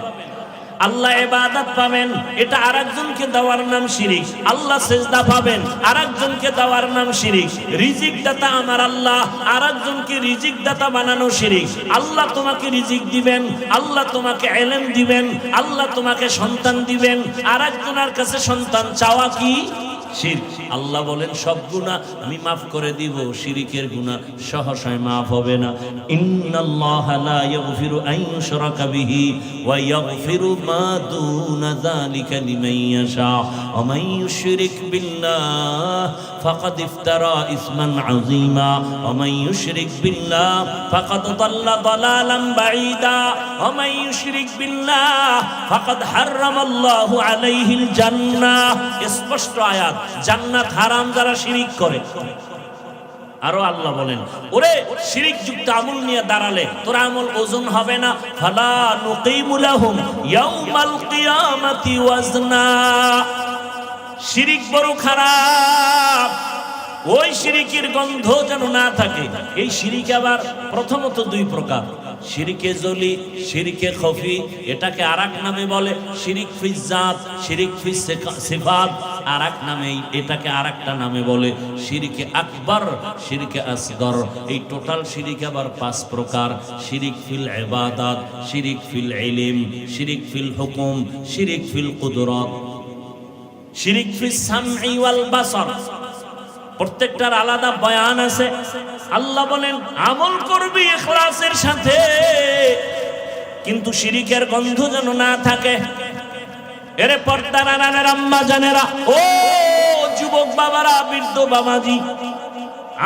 আল্লাহ ইবাদত পাবেন এটা আরেকজনকে দেওয়ার নাম শিরিক আল্লাহ সিজদা পাবেন আরেকজনকে দেওয়ার নাম শিরিক রিজিক দাতা আমার আল্লাহ আরেকজনকে রিজিক দাতা বানানো শিরিক আল্লাহ তোমাকে রিজিক দিবেন আল্লাহ তোমাকে ইলম দিবেন আল্লাহ তোমাকে সন্তান দিবেন আরেকজনের কাছে সন্তান চাওয়া কি শিরক আল্লাহ বলেন সব গুনাহ আমি maaf করে দিব শিরকের গুনাহ সহসায় maaf হবে না ইন্নাল্লাহা লা ইয়াগফিরু আন ইউশরাকা বিহি ওয়া ইয়াগফিরু মা দুনা যালিকা লিমান ইয়াশা ওয়া মান ইউশরিক বিল্লাহ ফাকাদ ইফতারা ইসমান আযীমা ওয়া মান ইউশরিক বিল্লাহ ফাকাদ দাল্লা দালালান বাঈদা ওয়া মান ইউশরিক বিল্লাহ ফাকাদ হারামাল্লাহু আলাইহিল জান্নাহ স্পষ্ট আয়াত জান্নাত হারাম যারা শিরিক করে আরো আল্লাহ বলেন ওরে শিরিক যুক্ত আমল নিয়ে দাঁড়ালে তোর আমল ওজন হবে না ফালা নুকিমু লাহুম ইয়াউমাল কিয়ামাতি ওয়াজনা শিরিক বড় খারাপ ওই শিরিকের গন্ধ যেন না থাকে এই শিরিক আবার প্রথমত দুই প্রকার শিরিকে জলি শিরিকে খফি এটাকে আরেক নামে বলে শিরিক ফি জাত শিরিক ফি সিফাত আরেক নামে এটাকে আরেকটা নামে বলে শিরিকে আকবার শিরিকে আসগর এই টোটাল শিরিক আবার পাঁচ প্রকার শিরিক ফিল ইবাদত শিরিক ফিল ইলম শিরিক ফিল হুকুম শিরিক ফিল কুদরত শিরিক ফিস সামঈ ওয়াল বাসর প্রত্যেকটার আলাদা বয়ান আছে আল্লাহ বলেন আমল করবি ইখলাসের সাথে কিন্তু শিরিকের গন্ধ যেন না থাকে এরে পর্দার আড়ালের আম্মা জানেরা ও যুবক বাবারা বৃদ্ধ বাবাজি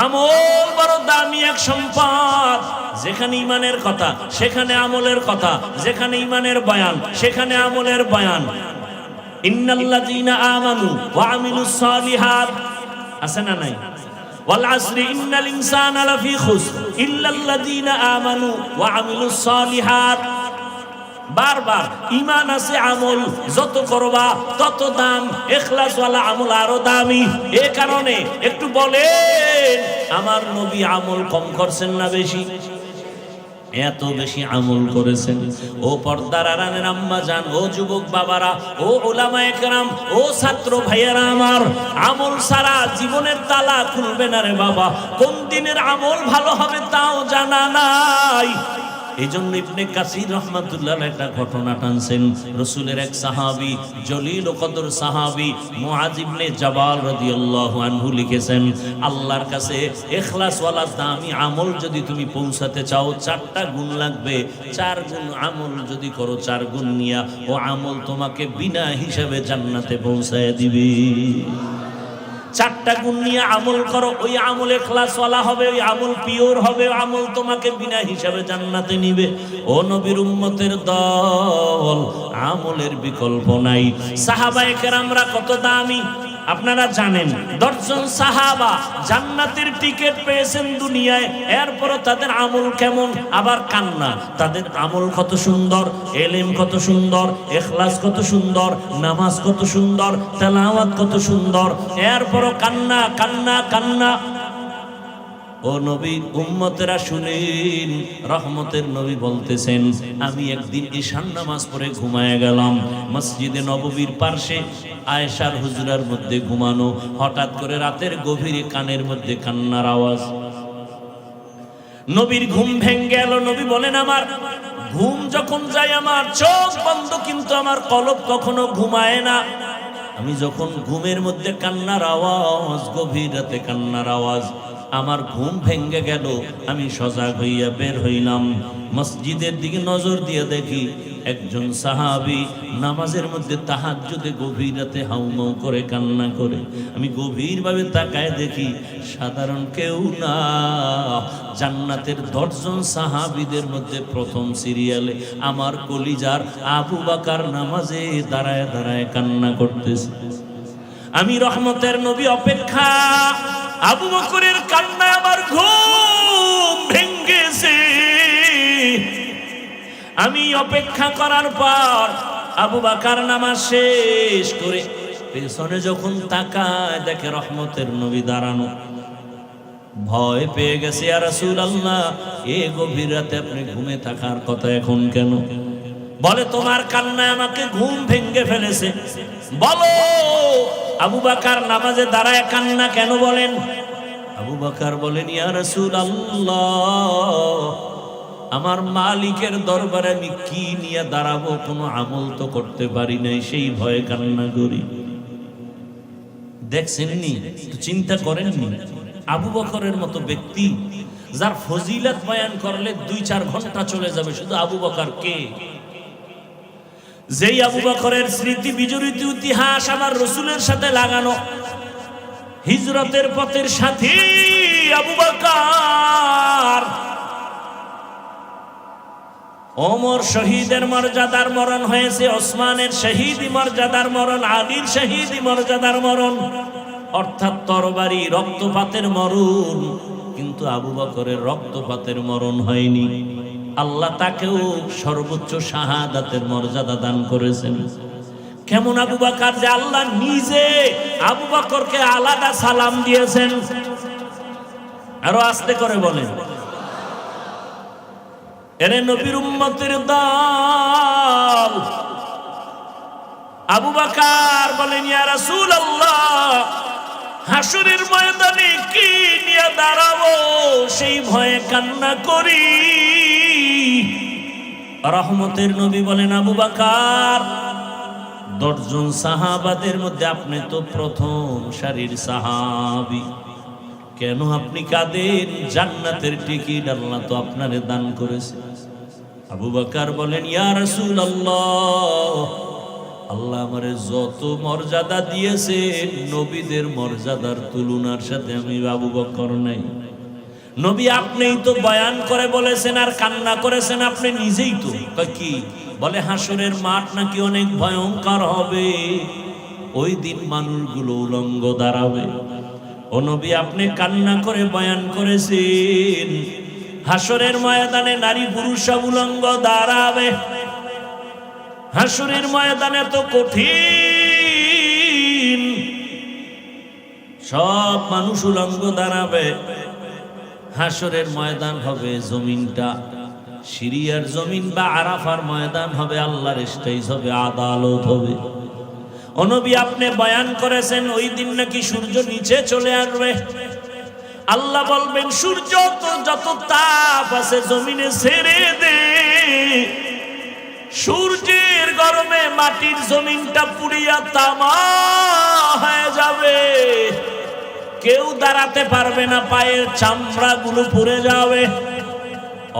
আমল বড় দামি এক সম্পদ যেখানে ঈমানের কথা সেখানে আমলের কথা যেখানে ঈমানের বয়ান সেখানে আমলের বয়ান ইন্নাল্লাযীনা আমানু ওয়া আমিলুস সালিহাত আছে না নাই ওয়াল আসরি ইন্নাল ইনসানা লাফি খুসর ইল্লাল্লাযীনা আমানু ওয়া আমিলুস সালিহাত বারবার ঈমান আছে আমল যত করবা তত দাম ইখলাস ওয়ালা আমল আরো দামি এই কারণে একটু বলেন আমার নবী আমল কম করছেন না বেশি এত বেশি আমল করেছেন ও পর্দার আড়ালের আম্মা জান ও যুবক বাবারা ও উলামায়ে কেরাম ও ছাত্র ভাইয়েরা আমার আমল ছাড়া জীবনের তালা খুলবে না রে বাবা কোন দিনের আমল ভালো হবে তাও জানা নাই এইজন্য ইবনে কাসির রাহমাতুল্লাহ একটা ঘটনা টানছেন রাসূলের এক সাহাবী জলিল ও কদর সাহাবী মুআয ইবনে জাবাল রাদিয়াল্লাহু আনহু লিখেছেন আল্লাহর কাছে ইখলাস ওয়ালা দামি আমল যদি তুমি পৌঁছাতে চাও চারটা গুণ লাগবে চার গুণ আমল যদি করো চার গুণ নিয়া ও আমল তোমাকে বিনা হিসাবে জান্নাতে পৌঁছায় দিবে চারটা গুণ নিয়ে আমল করো ওই আমল ইখলাস ওয়ালা হবে ওই আমল পিওর হবে আমল তোমাকে বিনা হিসাবে জান্নাতে নিবে ও নবীর উম্মতের দল আমলের বিকল্প নাই সাহাবায়ে কেরামরা কত দামি আপনারা জানেন 10 জন সাহাবা জান্নাতের টিকিট পেয়েছেন দুনিয়ায় এরপর তাদের আমল কেমন আবার কান্না তাদের আমল কত সুন্দর ইলম কত সুন্দর ইখলাস কত সুন্দর নামাজ কত সুন্দর তেলাওয়াত কত সুন্দর এরপর কান্না কান্না কান্না ও নবী উম্মতেরা শুনেন, রহমতের নবী বলতেছেন, আমি একদিন ঈশান নামাজ পড়ে ঘুমায় গেলাম মসজিদে নববীর পার্শ্বে আয়েশার হুজরার মধ্যে ঘুমানো। হঠাৎ করে রাতের গভীরে কানের মধ্যে কান্নার আওয়াজ। নবীর ঘুম ভেঙে গেল। নবী বলেন, আমার ঘুম যখন যায় আমার চোখ বন্ধ, কিন্তু আমার কলব কখনো ঘুমায় না। আমি যখন ঘুমের মধ্যে কান্নার আওয়াজ, গভীর রাতে কান্নার আওয়াজ, আমার ঘুম ভেঙে গেল। আমি সজাগ হইয়া বের হইলাম, মসজিদের দিকে নজর দিয়ে দেখি একজন সাহাবী নামাজের মধ্যে তাহাজ্জুদে গভীর রাতে হাউমাউ করে কান্না করে। আমি গভীরভাবে তাকায় দেখি সাধারণ কেউ না, জান্নাতের 10 জন সাহাবীদের মধ্যে প্রথম সিরিয়ালে আমার কলিজার আবু বকর নামাজে দাঁড়ায় দাঁড়ায় কান্না করতেছে। আমি রহমতের নবী অপেক্ষা, আবু বকরের কান্নায় আমার ঘুম ভেঙেছে। আমি অপেক্ষা করার পর আবু বকর নামাজ শেষ করে পেছনে যখন তাকায় দেখে রহমতের নবী দাঁড়ানো। ভয় পেয়ে গেছে, ইয়া রাসূলুল্লাহ, এই গভীর রাতে আপনি ঘুমে থাকার কথা এখন কেন? বলে, তোমার কান্নায় আমাকে ঘুম ভেঙে ফেলেছে। বলো আবু বকর নামাজে দাঁড়ায় কান্না কেন বলেন? আবু বকর বলেন, ইয়া রাসূলুল্লাহ, আমার মালিকের দরবারে আমি কি নিয়ে দাঁড়াবো? কোনো আমল তো করতে পারি নাই, সেই ভয়ে কান্না করি। দেখছেননি তো, চিন্তা করেননি? আবু বকরের মতো ব্যক্তি যার ফজিলত বয়ান করলে 2-4 ঘন্টা চলে যাবে, শুধু আবু বকর কে? যেই আবু বকরের স্মৃতি বিজড়িত ইতিহাস আমার রসুলের সাথে লাগানো, হিজরতের পথের সাথী আবু বকর। ওমর শহীদের মর্যাদার মরণ হয়েছে, ওসমানের শহীদি মর্যাদার মরণ, আলীর শহীদি মর্যাদার মরণ, অর্থাৎ তরবারি রক্তপাতের মরণ। কিন্তু আবু বকরের রক্তপাতের মরণ হয়নি। আল্লাহ তাকেও সর্বোচ্চ শাহাদাতের মর্যাদা দান করেছেন। কেমন আবু বকর যে আল্লাহ নিজে আবু বকরকে আলাদা সালাম দিয়েছেন। আরো আস্তে করে বলেন, এরে নবীর উম্মতের দল। আবু বকর বলেন, ইয়া রাসূলুল্লাহ, হাসরের ময়দানে কি নিয়ে দাঁড়াবো সেই ভয়ে কান্না করি। রহমতের নবী বলেন, আবু বকর, 10 জন সাহাবাদের মধ্যে আপনি তো প্রথম সারির সাহাবী। কেন আপনি কাঁদেন? জান্নাতের টিকিট আল্লাহ তো আপনারে দান করেছে। আবু বকর বলেন, ইয়া রাসূলুল্লাহ, আল্লাহ আমারে যত মর্যাদা দিয়েছে নবীদের মর্যাদার তুলনার সাথে আমি আবু বকর নাই। নবী আপনিই তো বয়ান করে বলেছেন আর কান্না করেছেন, আপনি নিজেই তো। কি বলে? হাসরের মাঠ নাকি অনেক ভয়ঙ্কর হবে, ওই দিন মানুষগুলো উলঙ্গ দাঁড়াবে। ও নবী, আপনি কান্না করে বয়ান করেছেন হাসরের ময়দানে নারী পুরুষ সব উলঙ্গ দাঁড়াবে। হাসরের ময়দানে তো কঠিন, সব মানুষ উলঙ্গ দাঁড়াবে। হাসরের ময়দান হবে জমিনটা সিরিয়ার জমিন বা আরাফার ময়দান হবে, আল্লাহর স্টেজ হবে, আদালত হবে। ও নবী, আপনি বয়ান করেছেন ওই দিন নাকি সূর্য নিচে চলে আসবে। আল্লাহ বলবেন, সূর্য তো যত তাপ আছে জমিনে ছেড়ে দে। সূর্যের গরমে মাটির জমিনটা পুড়িয়া তামা হয়ে যাবে, কেউ দাঁড়াতে পারবে না, পায়ের চামড়াগুলো পুড়ে যাবে।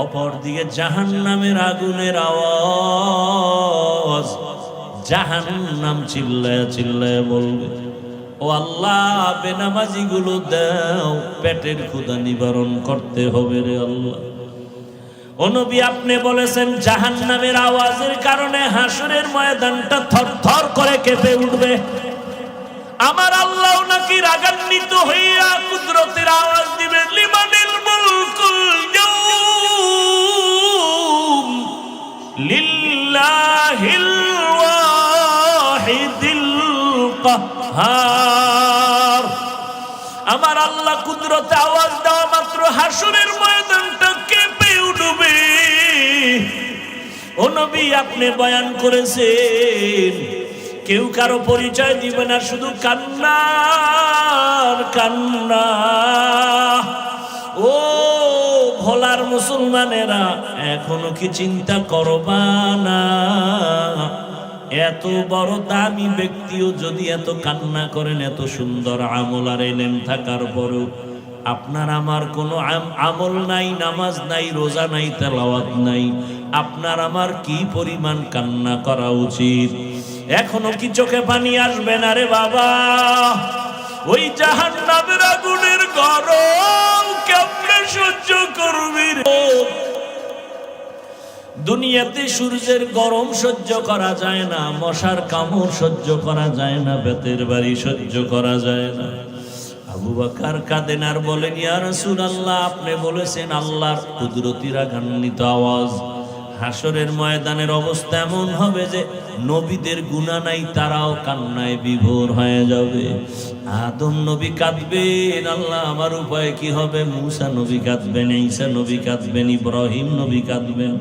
অপরদিকে জাহান্নামের আগুনের আওয়াজ, জাহান্নাম চিল্লায়া চিল্লায়া বলবে, ও আল্লাহ, বেনামাজি গুলো দাও, পেটের ক্ষুধা নিবারণ করতে হবে রে আল্লাহ। ও নবী, আপনি বলেছেন জাহান্নামের আওয়াজের কারণে হাসরের ময়দানটা থরথর করে কেঁপে উঠবে। আমার আল্লাহ নাকি রাগান্বিত হইয়া কুদরতের আওয়াজ দিবেন, লিমানিল মুলকুল ইয়াউম লিল্লাহিল ওয়াহিদিল কাহ্হার। আমার আল্লাহ কুদরতে আওয়াজ দেওয়া মাত্র হাসরের ময়দানটা কেঁপে উঠবে। ও নবী, আপনি বয়ান করেছেন কেউ কারো পরিচয় দিবে না, শুধু কান্নার কান্না। ও ভোলার মুসলমানেরা, এখনো কি চিন্তা করবা না? এত বড় দামি ব্যক্তিও যদি এত কান্না করেন, এত সুন্দর আমল আর এলেম থাকার পরেও আপনার আমার কোনো আমল নাই, নামাজ নাই, রোজা নাই, তেলাওয়াত নাই, আপনার আমার কি পরিমাণ কান্না করা উচিত? এখনো কি চোখে পানি আসবে না রে বাবা? ওই জাহান্নামের আগুনের গরম কেমনে সহ্য করবি রে? দুনিয়াতে সূর্যের গরম সহ্য করা যায় না, মশার কামড় সহ্য করা যায় না, বেতের বাড়ি সহ্য করা যায় না। আবু বকর কাঁদেন আর বলেন, ইয়া রাসূলুল্লাহ, আপনি বলেছেন আল্লাহর কুদরতি রাগান্বিত আওয়াজ। হাসরের ময়দানের অবস্থা এমন হবে যে নবীদের গুনাহ নাই, তারাও কান্নায় বিভোর হয়ে যাবে। আদম নবী কাঁদবেন, আল্লাহ আমার উপায় কি হবে? মূসা নবী কাঁদবেন, ঈসা নবী কাঁদবেন, ইব্রাহিম নবী কাঁদবেন।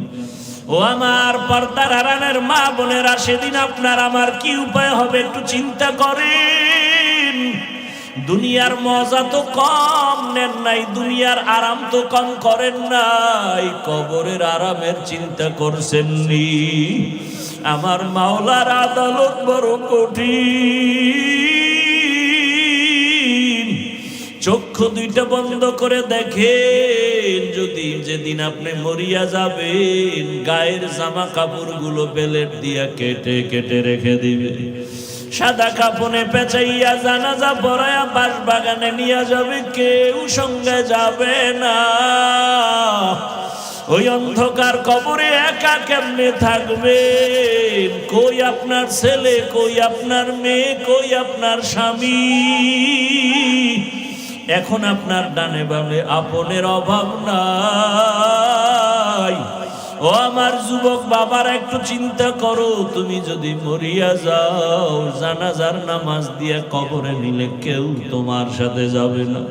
ও আমার পর্দার আড়ালের মা বোনেরা, সেদিন আপনার আমার কি উপায় হবে একটু চিন্তা করেন। দুনিয়ার মজা তো কম নেন নাই, দুনিয়ার আরাম তো কম করেন নাই, কবরের আরামের চিন্তা করছেননি। আমার মাওলার আদালত বড় কঠিন। চক্ষু দুইটা বন্ধ করে দেখেন, যদি যেদিন আপনি মরিয়া যাবেন, গায়ের জামা কাপড়গুলো বেলেট দিয়া কেটে কেটে রেখে দিবে, সাদা কাপড়ে পেঁচাইয়া জানাজা পড়ায়া বাস বাগানে নিয়ে যাবে, কেউ সঙ্গে যাবে না। ওই অন্ধকার কবরে একা কেমনে থাকবেন? কই আপনার ছেলে, কই আপনার মেয়ে, কই আপনার স্বামী? এখন আপনার ডানে বামে আপনের অভাব নাই। ও আমার যুবক বাবার, একটু চিন্তা করো, তুমি যদি মরিয়া যাও, জানাজার নামাজ দিয়া কবরে নিলে কেউ তোমার সাথে যাবে না।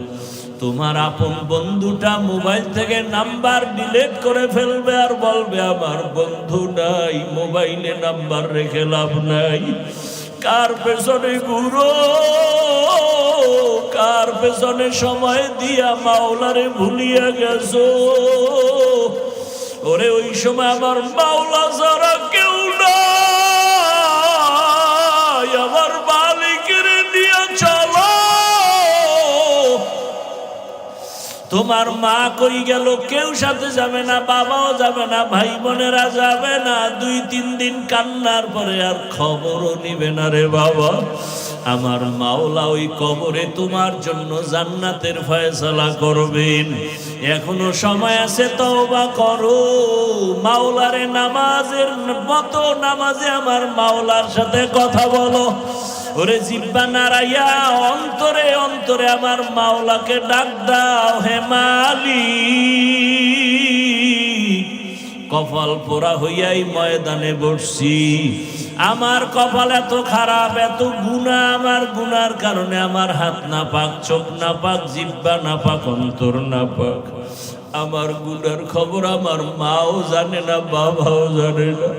তোমার আপন বন্ধুটা মোবাইল থেকে নাম্বার ডিলিট করে ফেলবে আর বলবে আমার বন্ধু নাই, মোবাইলে নাম্বার রেখে লাভ নাই। কার পেছনে ঘুরো, কার পেছনে সময় দিয়া মাওলারে ভুলিয়া গেছো? ওরে ওই সময় আমার মাওলা ছাড়া কেউ নাই, আমার মালিকের নিয়ে চলো। তোমার মা কই গেল, কেউ সাথে যাবে না, বাবাও যাবে না, ভাই বোনেরা যাবে না। 2-3 দিন কান্নার পরে আর খবরও নিবে না রে বাবা। আমার মাওলা ওই কবরে তোমার জন্য জান্নাতের ফয়সালা করবেন। এখনো সময় আছে, তওবা করো। মাওলারে নামাজের মতো নামাজে আমার মাওলার সাথে কথা বলো। ওরে জিহ্বা নাড়াইয়া অন্তরে অন্তরে আমার মাওলাকে ডাক দাও, হে মালিক। কপাল পোড়া হইয়াই ময়দানে বসছি। আমার কপাল এত খারাপ, এত গুনাহ, আমার গুনার কারণে আমার হাত না পাক, চোখ না পাক, জিহ্বা না পাক, অন্তর না পাক। আমার গুনার খবর আমার মাও জানে না, বাবাও জানে না।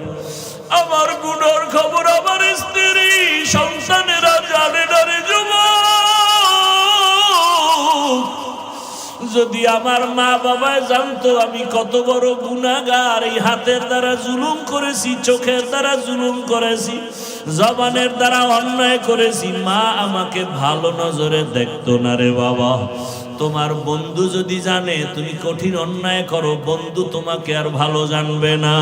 আমার গুনার খবর আমার স্ত্রী সন্তানেরা জানে না রে যুবক। যদি আমার মা বাবা জানতো আমি কত বড় গুনাহগার, এই হাতের দ্বারা জুলুম করেছি, চোখের দ্বারা জুলুম করেছি, জবানের দ্বারা অন্যায় করেছি, মা আমাকে ভালো নজরে দেখতো না রে বাবা। তোমার বন্ধু যদি জানে তুমি কঠিন অন্যায় করো, বন্ধু তোমাকে আর ভালো জানবে না।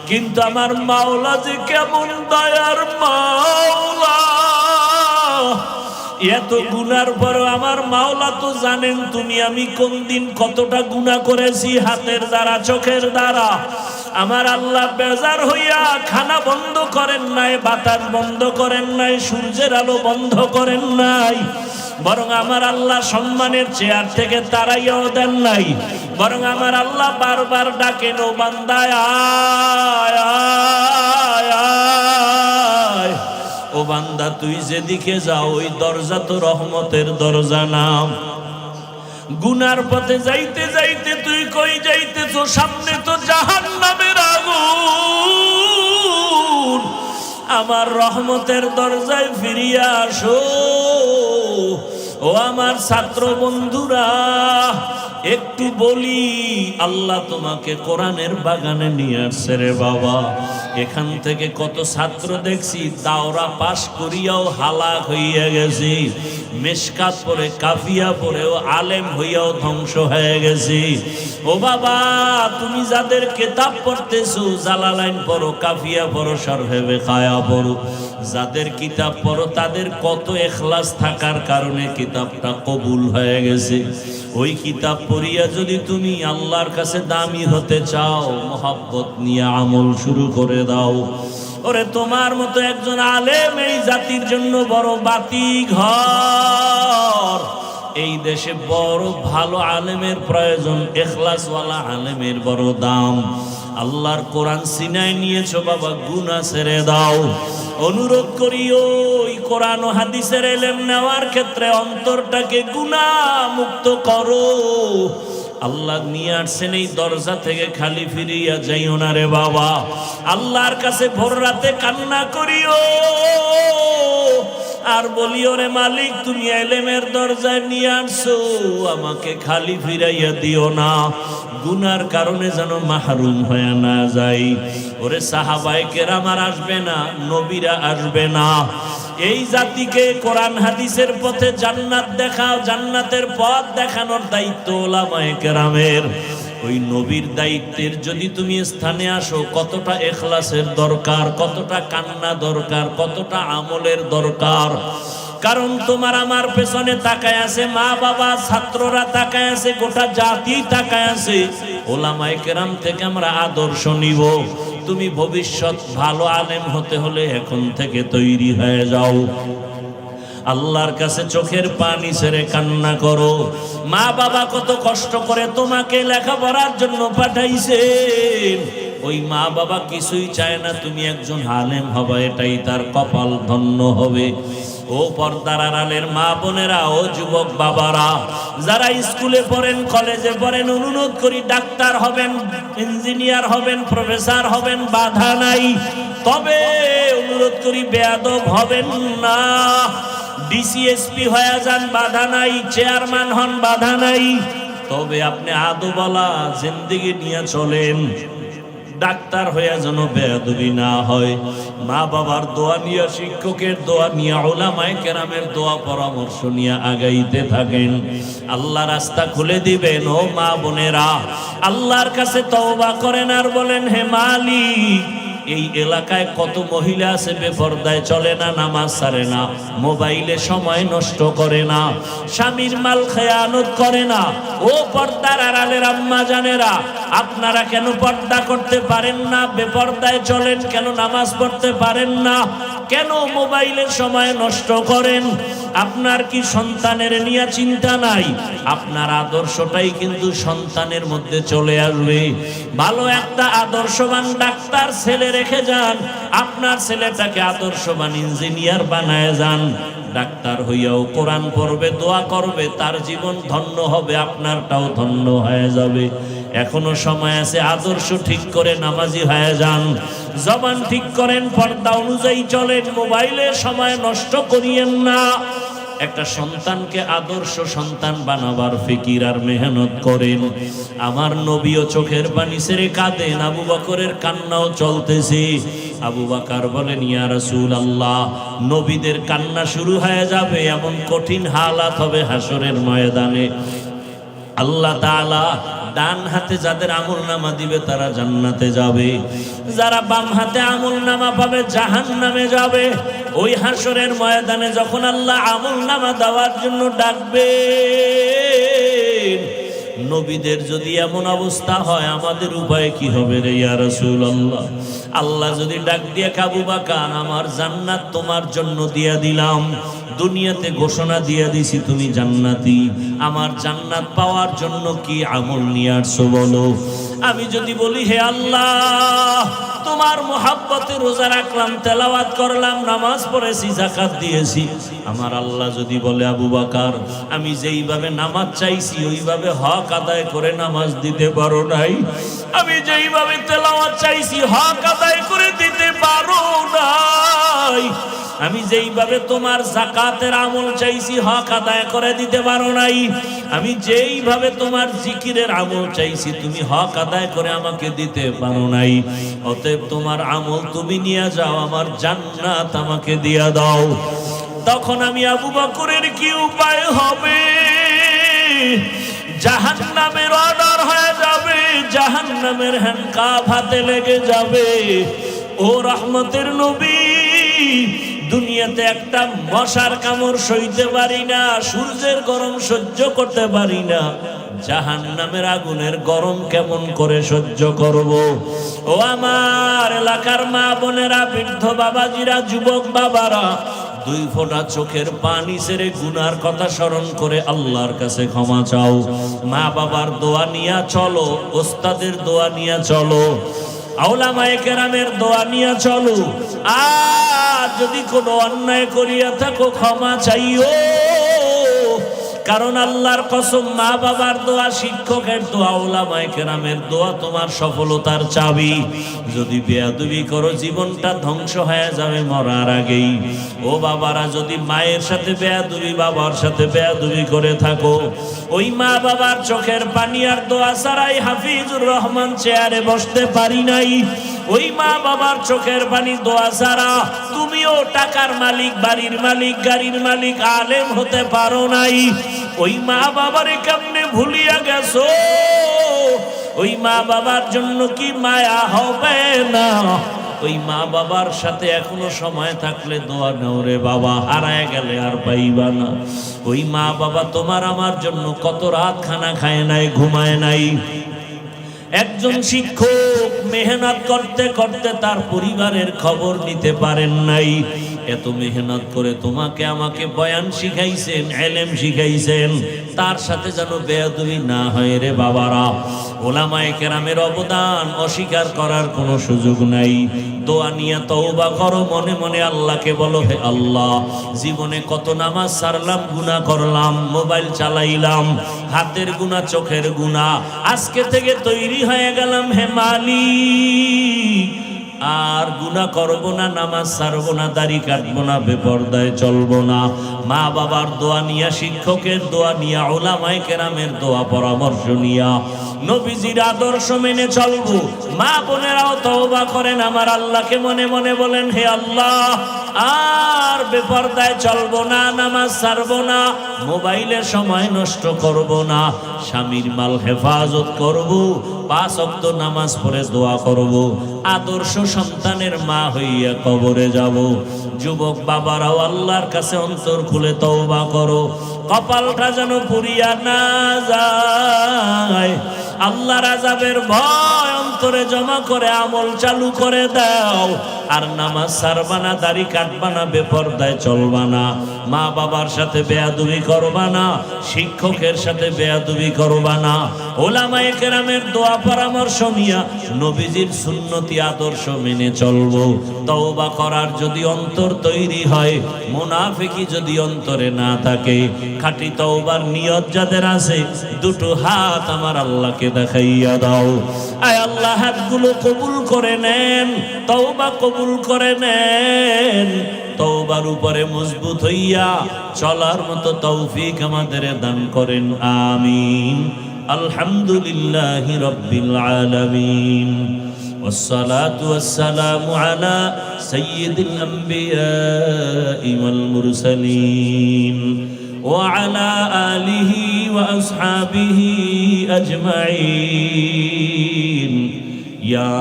কিন্তু আমার মাওলা যে কেমন দয়ার মাওলা, এত গুনার পরও আমার মাওলা তো জানেন তুমি আমি কোন দিন কতটা গুনাহ করেছি, হাতের দ্বারা, চোখের দ্বারা। আমার আল্লাহ বেজার হইয়া খানা বন্ধ করেন নাই, বাতাস বন্ধ করেন নাই, সূর্যের আলো বন্ধ করেন নাই, বরং আমার আল্লাহ সম্মানের চেয়ার থেকে তাড়াইয়াও দেন নাই। বরং আমার আল্লাহ বারবার ডাকেন, ও বান্দা আয় আয় আয়। ও বান্দা তুই যেদিকে যাও ওই দরজা তো রহমতের দরজা না। গুনার পথে যাইতে যাইতে তুই কই যাইতেছ? সামনে তো জাহান্নামের আগুন। আমার রহমতের দরজায় ফিরিয়া আসো। ও আমার ছাত্র বন্ধুরা, একটু বলি, আল্লাহ তোমাকে কোরআনের বাগানে নিয়ে আসছে রে বাবা। এখান থেকে কত ছাত্র দেখছি দাওরা পাশ করিয়াও হালাক হইয়া গেছি, মেশকাত পড়ে কাফিয়া পড়েও আলেম হইয়াও ধ্বংস হয়ে গেছি। ও বাবা, তুমি যাদের কিতাব পড়তেছো, জালালাইন পড়ো, কাফিয়া পড়ো, শরহে বেকায়া পড়ো, যাদের কিতাব পড়ো তাদের কত ইখলাস থাকার কারণে কিতাবটা কবুল হয়ে গেছে। ওই কিতাব পড়িয়া যদি তুমি আল্লাহর কাছে দামি হতে চাও, মোহাব্বত নিয়ে আমল শুরু করে দাও। ওরে তোমার মতো একজন আলেম এই জাতির জন্য বড় বাতি ঘর। এই দেশে বড় ভালো আলেমের প্রয়োজন, ইখলাসওয়ালা আলেমের বড় দাম। আল্লাহর কোরআন সিনায় নিয়েছো বাবা, গুনাহ ছেড়ে দাও। অনুরোধ করি ওই কোরআন ও হাদিসের ইলম নেওয়ার ক্ষেত্রে অন্তরটাকে গুনাহ মুক্ত করো। আল্লাহ নিয়ে আসছেন এই দরজা থেকে খালি ফিরিয়া যাইও না রে বাবা। আল্লাহর কাছে ভোর রাতে কান্না করিও আর বলিও, রে মালিক তুমি ইলমের দরজায় নিয়ে আসছো, আমাকে খালি ফিরাইয়া দিও না, গুনার কারণে যেন মাহরুম হয়ে না যাই। ওরে সাহাবায়ে কেরাম আর আসবে না, নবীরা আসবে না। এই জাতিকে কোরআন হাদিসের পথে জান্নাত দেখাও, জান্নাতের পথ দেখানোর দায়িত্ব উলামায়ে কেরামের। ওই নবীর দায়িত্বের যদি তুমি স্থানে আসো, কতটা ইখলাসের দরকার, কতটা কান্না দরকার, কতটা আমলের দরকার। কারণ তোমার আমার পেছনে তাকায় আছে মা বাবা, ছাত্ররা তাকায় আছে, গোটা জাতি তাকায় আছে। উলামায়ে কেরাম থেকে আমরা আদর্শ নিব। তুমি ভবিষ্যৎ ভালো আলেম হতে হলে এখন থেকে তৈরি হয়ে যাও। আল্লাহর কাছে চোখের পানি ছেড়ে কান্না করো। মা বাবা কত কষ্ট করে তোমাকে লেখাপড়ার জন্য পাঠাইছেন। ওই মা বাবা কিছুই চায় না তুমি একজন আলেম হবে, এটাই তার কপাল ধন্য হবে। ও পর্দার আড়ালের মা বোনেরা, ও যুবক বাবারা, যারা স্কুলে পড়েন, কলেজে পড়েন, অনুরোধ করি ডাক্তার হবেন, ইঞ্জিনিয়ার হবেন, প্রফেসর হবেন, বাধা নাই। তবে অনুরোধ করি বেয়াদব হবেন না। ডিসিএসপি হয়ে যান, বাধা নাই। চেয়ারম্যান হন, বাধা নাই। তবে আপনি আদবওয়ালা জিন্দেগি নিয়ে চলেন। ডাক্তার হয়ে যেন বেয়াদবি না হয়। মা বাবার দোয়া নিয়ে, শিক্ষকের দোয়া নিয়ে, উলামায়ে কেরামের দোয়া পরামর্শ নিয়ে আগাইতে থাকেন। আল্লাহ রাস্তা খুলে দিবেন। ও মা বোনেরা, আল্লাহর কাছে তওবা করেন আর বলেন, হে মালিক, এই এলাকায় কত মহিলা আছে বেপরদায় চলে না, নামাজ ছাড়ে না, মোবাইলে সময় নষ্ট করে না, স্বামীর মাল খেয়ানত করে না। ও পর্দার আড়ালের আম্মা জানেরা, আপনারা কেন পর্দা করতে পারেন না? বেপরদায় চলেন কেন? নামাজ পড়তে পারেন না কেন? মোবাইলের সময় নষ্ট করেন। আপনার কি সন্তানের নিয়ে চিন্তা নাই? আপনার আদর্শটাই কিন্তু সন্তানের মধ্যে চলে আসবে। ভালো একটা আদর্শবান ডাক্তার ছেলে রেখে যান, আপনার ছেলেটাকে আদর্শবান ইঞ্জিনিয়ার বানায় যান। ডাক্তার হইয়াও কোরআন পড়বে, দোয়া করবে, তার জীবন ধন্য হবে, আপনারটাও ধন্য হয়ে যাবে। এখনো সময় আছে, আদর্শ ঠিক করে নামাজি হয়ে যান, জবান ঠিক করেন, পর্দা অনুযায়ী চলেন, মোবাইলের সময় নষ্ট করিয়েন না। একটা সন্তানকে আদর্শ সন্তান বানাবার ফিকির আর মেহনত করেন। আমার নবীও চোখের পানি ছেড়ে কাঁদেন, আবু বকরের কান্নাও চলতেছে। আবু বকর বলেন, ইয়া রাসূলুল্লাহ, নবীদের কান্না শুরু হয়ে যাবে, এমন কঠিন হালাত হবে হাসরের ময়দানে। আল্লাহ তাআলা ডান হাতে যাদের আমলনামা দিবে তারা জান্নাতে যাবে, যারা বাম হাতে আমলনামা পাবে জাহান্নামে যাবে। ওই হাসরের ময়দানে যখন আল্লাহ আমলনামা দেওয়ার জন্য ডাকবে, নবীদের যদি এমন অবস্থা হয়, আমাদের উপায় কি হবে রে ইয়া রাসূলুল্লাহ? আল্লাহ যদি ডাক দিয়ে, আবু বকর, আমার জান্নাত তোমার জন্য দিয়া দিলাম, দুনিয়াতে ঘোষণা দিয়ে দিছি তুমি জান্নাতি, আমার জান্নাত পাওয়ার জন্য কি আমল নিয়ে আসছো বলো? আমি যদি বলি হে আল্লাহ তোমার মুহাব্বতে রোজা রাখলাম, তেলাওয়াত করলাম, নামাজ পড়েছি, যাকাত দিয়েছি, আমার আল্লাহ যদি বলে আবু বকর আমি যেইভাবে নামাজ চাইছি ওইভাবে হক আদায় করে নামাজ দিতে পারো নাই, আমি যেইভাবে তেলাওয়াত চাইছি হক আদায় করে দিতে পারো নাই, আমি যেইভাবে তোমার যাকাতের আমল চাইছি হক আদায় করে দিতে পারো নাই, আমি যেইভাবে তোমার জিকিরের আমল চাইছি তুমি হক আদায় করে আমাকে দিতে পারো নাই, অতএব তোমার আমল তুমি নিয়ে যাও, আমার জান্নাত আমাকে দিয়া দাও। তখন আমি আবু বকরের কি উপায় হবে? জাহান্নামের অর্ডার হয়ে যাবে, জাহান্নামের হ্যান্ডকাফ হাতে লেগে যাবে। ও রহমতের নবী, দুনিয়াতে একটা মশার কামড় সইতে পারি না, সূর্যের গরম সহ্য করতে পারি না, জাহান্নামের আগুনের গরম কেমন করে সহ্য করব? ও আমার এলাকার মা বোনেরা, বৃদ্ধ বাবাজিরা, যুবক বাবারা, দুই ফোঁটা চোখের পানি ছেড়ে গুনার কথা স্মরণ করে আল্লাহর কাছে ক্ষমা চাও। মা বাবার দোয়া নিয়া চলো, ওস্তাদের দোয়া নিয়া চলো, আউলামায়ে কেরামের দোয়া নিয়া চলো। আর যদি কোনো অন্যায় করিয়া থাকো ক্ষমা চাইও, কারণ আল্লাহর কসম মা বাবার দোয়া, শিক্ষকের দোয়া, উলামায়ে কেরামের দোয়া তোমার সফলতার চাবি। যদি বেয়াদবি করো জীবনটা ধ্বংস হয়ে যাবে মরার আগেই। ও বাবারা, যদি মায়ের সাথে বেয়াদবি, বাবার সাথে বেয়াদবি করে থাকো, ওই মা বাবার চোখের পানি আর দোয়া ছাড়াই হাফিজুর রহমান চেয়ারে বসতে পারি নাই। ওই মা বাবার চোখের পানি দোয়া ছাড়া তুমিও টাকার মালিক, বাড়ির মালিক, গাড়ির মালিক, আলেম হতে পারো নাই। ওই মা বাবারে কেমনে ভুলিয়া গেছো? ওই মা বাবার জন্য কি মায়া হবে না? ওই মা বাবার সাথে এখনো সময় থাকলে দোয়া নাও রে বাবা, হারায় গেলে আর পাইবা না। ওই মা বাবা তোমার আমার জন্য কত রাত খানা খায় নাই, ঘুমায় নাই। একজন শিক্ষক মেহনত করতে করতে তার পরিবারের খবর নিতে পারেন নাই। এত মেহনত করে তোমাকে আমাকে বয়ান শিখাইছেন, ইলম শিখাইছেন, তার সাথে যেন বেয়াদবি না হয় রে বাবারা। উলামায়ে কেরামের অবদান অস্বীকার করার কোনো সুযোগ নাই। দোয়া নিয়ে তওবা করো, মনে মনে আল্লাহকে বলো, হে আল্লাহ জীবনে কত নামাজ ছাড়লাম, গুনাহ করলাম, মোবাইল চালাইলাম, হাতের গুনাহ, চোখের গুনাহ, আজকে থেকে তৈরি হয়ে গেলাম হে মালিক, আর গুনাহ করব না, নামাজ ছাড়বো না, দাড়ি কাটবো না, বেপরদায় চলবো না। মা বাবার দোয়া নিয়া, শিক্ষকের দোয়া নিয়া, উলামায়ে কেরামের দোয়া পরামর্শ নিয়া নবীজির আদর্শ মেনে চলবো। মা বোনেরাও তওবা করেন, আমার আল্লাহকে মনে মনে বলেন, হে আল্লাহ আর বেপরদায় চলবো না, নামাজ ছাড়বো না, মোবাইলে সময় নষ্ট করব না, স্বামীর মাল হেফাজত করব, 5 ওয়াক্ত নামাজ পড়ে দোয়া করব, আদর্শ সন্তানের মা হইয়া কবরে যাব। যুবক বাবারাও আল্লাহর কাছে অন্তর খুলে তওবা করো, কপালটা যেন পুড়িয়া না যায়। আল্লাহর আযাবের ভয় অন্তরে জমা করে আমল চালু করে দাও। আর নামাজ ছাড়বা না, দাড়ি কাটবা না, বেপরদায় চলবা না, মা বাবার সাথে বেয়াদবি করবা না, শিক্ষকের সাথে বেয়াদবি করবা না, উলামায়ে কেরামের দোয়া পরামর্শ নিয়া নবীজির সুন্নতি আদর্শ মেনে চলবো। তওবা করার যদি অন্তর তৈরি হয়, মুনাফিকি যদি অন্তরে না থাকে, খাঁটি তওবার নিয়ত যাদের আছে, দুটো হাত আমার আল্লাহকে দেখাইয়া দাও। আয় আল্লাহ, হাতগুলো কবুল করে নেন, তওবা কবুল করে নেন, তওবার উপরে মজবুত হইয়া চলার মতো তৌফিক আমাদের দান করেন, আমিন। আলহামদুলিল্লাহি রাব্বিল আলামিন, ওয়াসসালাতু ওয়াসসালামু আলা সাইয়্যিদিল আমবিয়াই ওয়াল মুরসালিন ওয়া আলা আলিহি ওয়া আসহাবিহি আজমাইন। ইয়া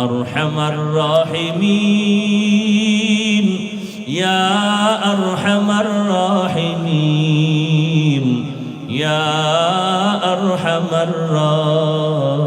আরহামার রাহিমিন, ইয়া আরহামার রাহিমিন, ইয়া আরহামার রাহিমিন।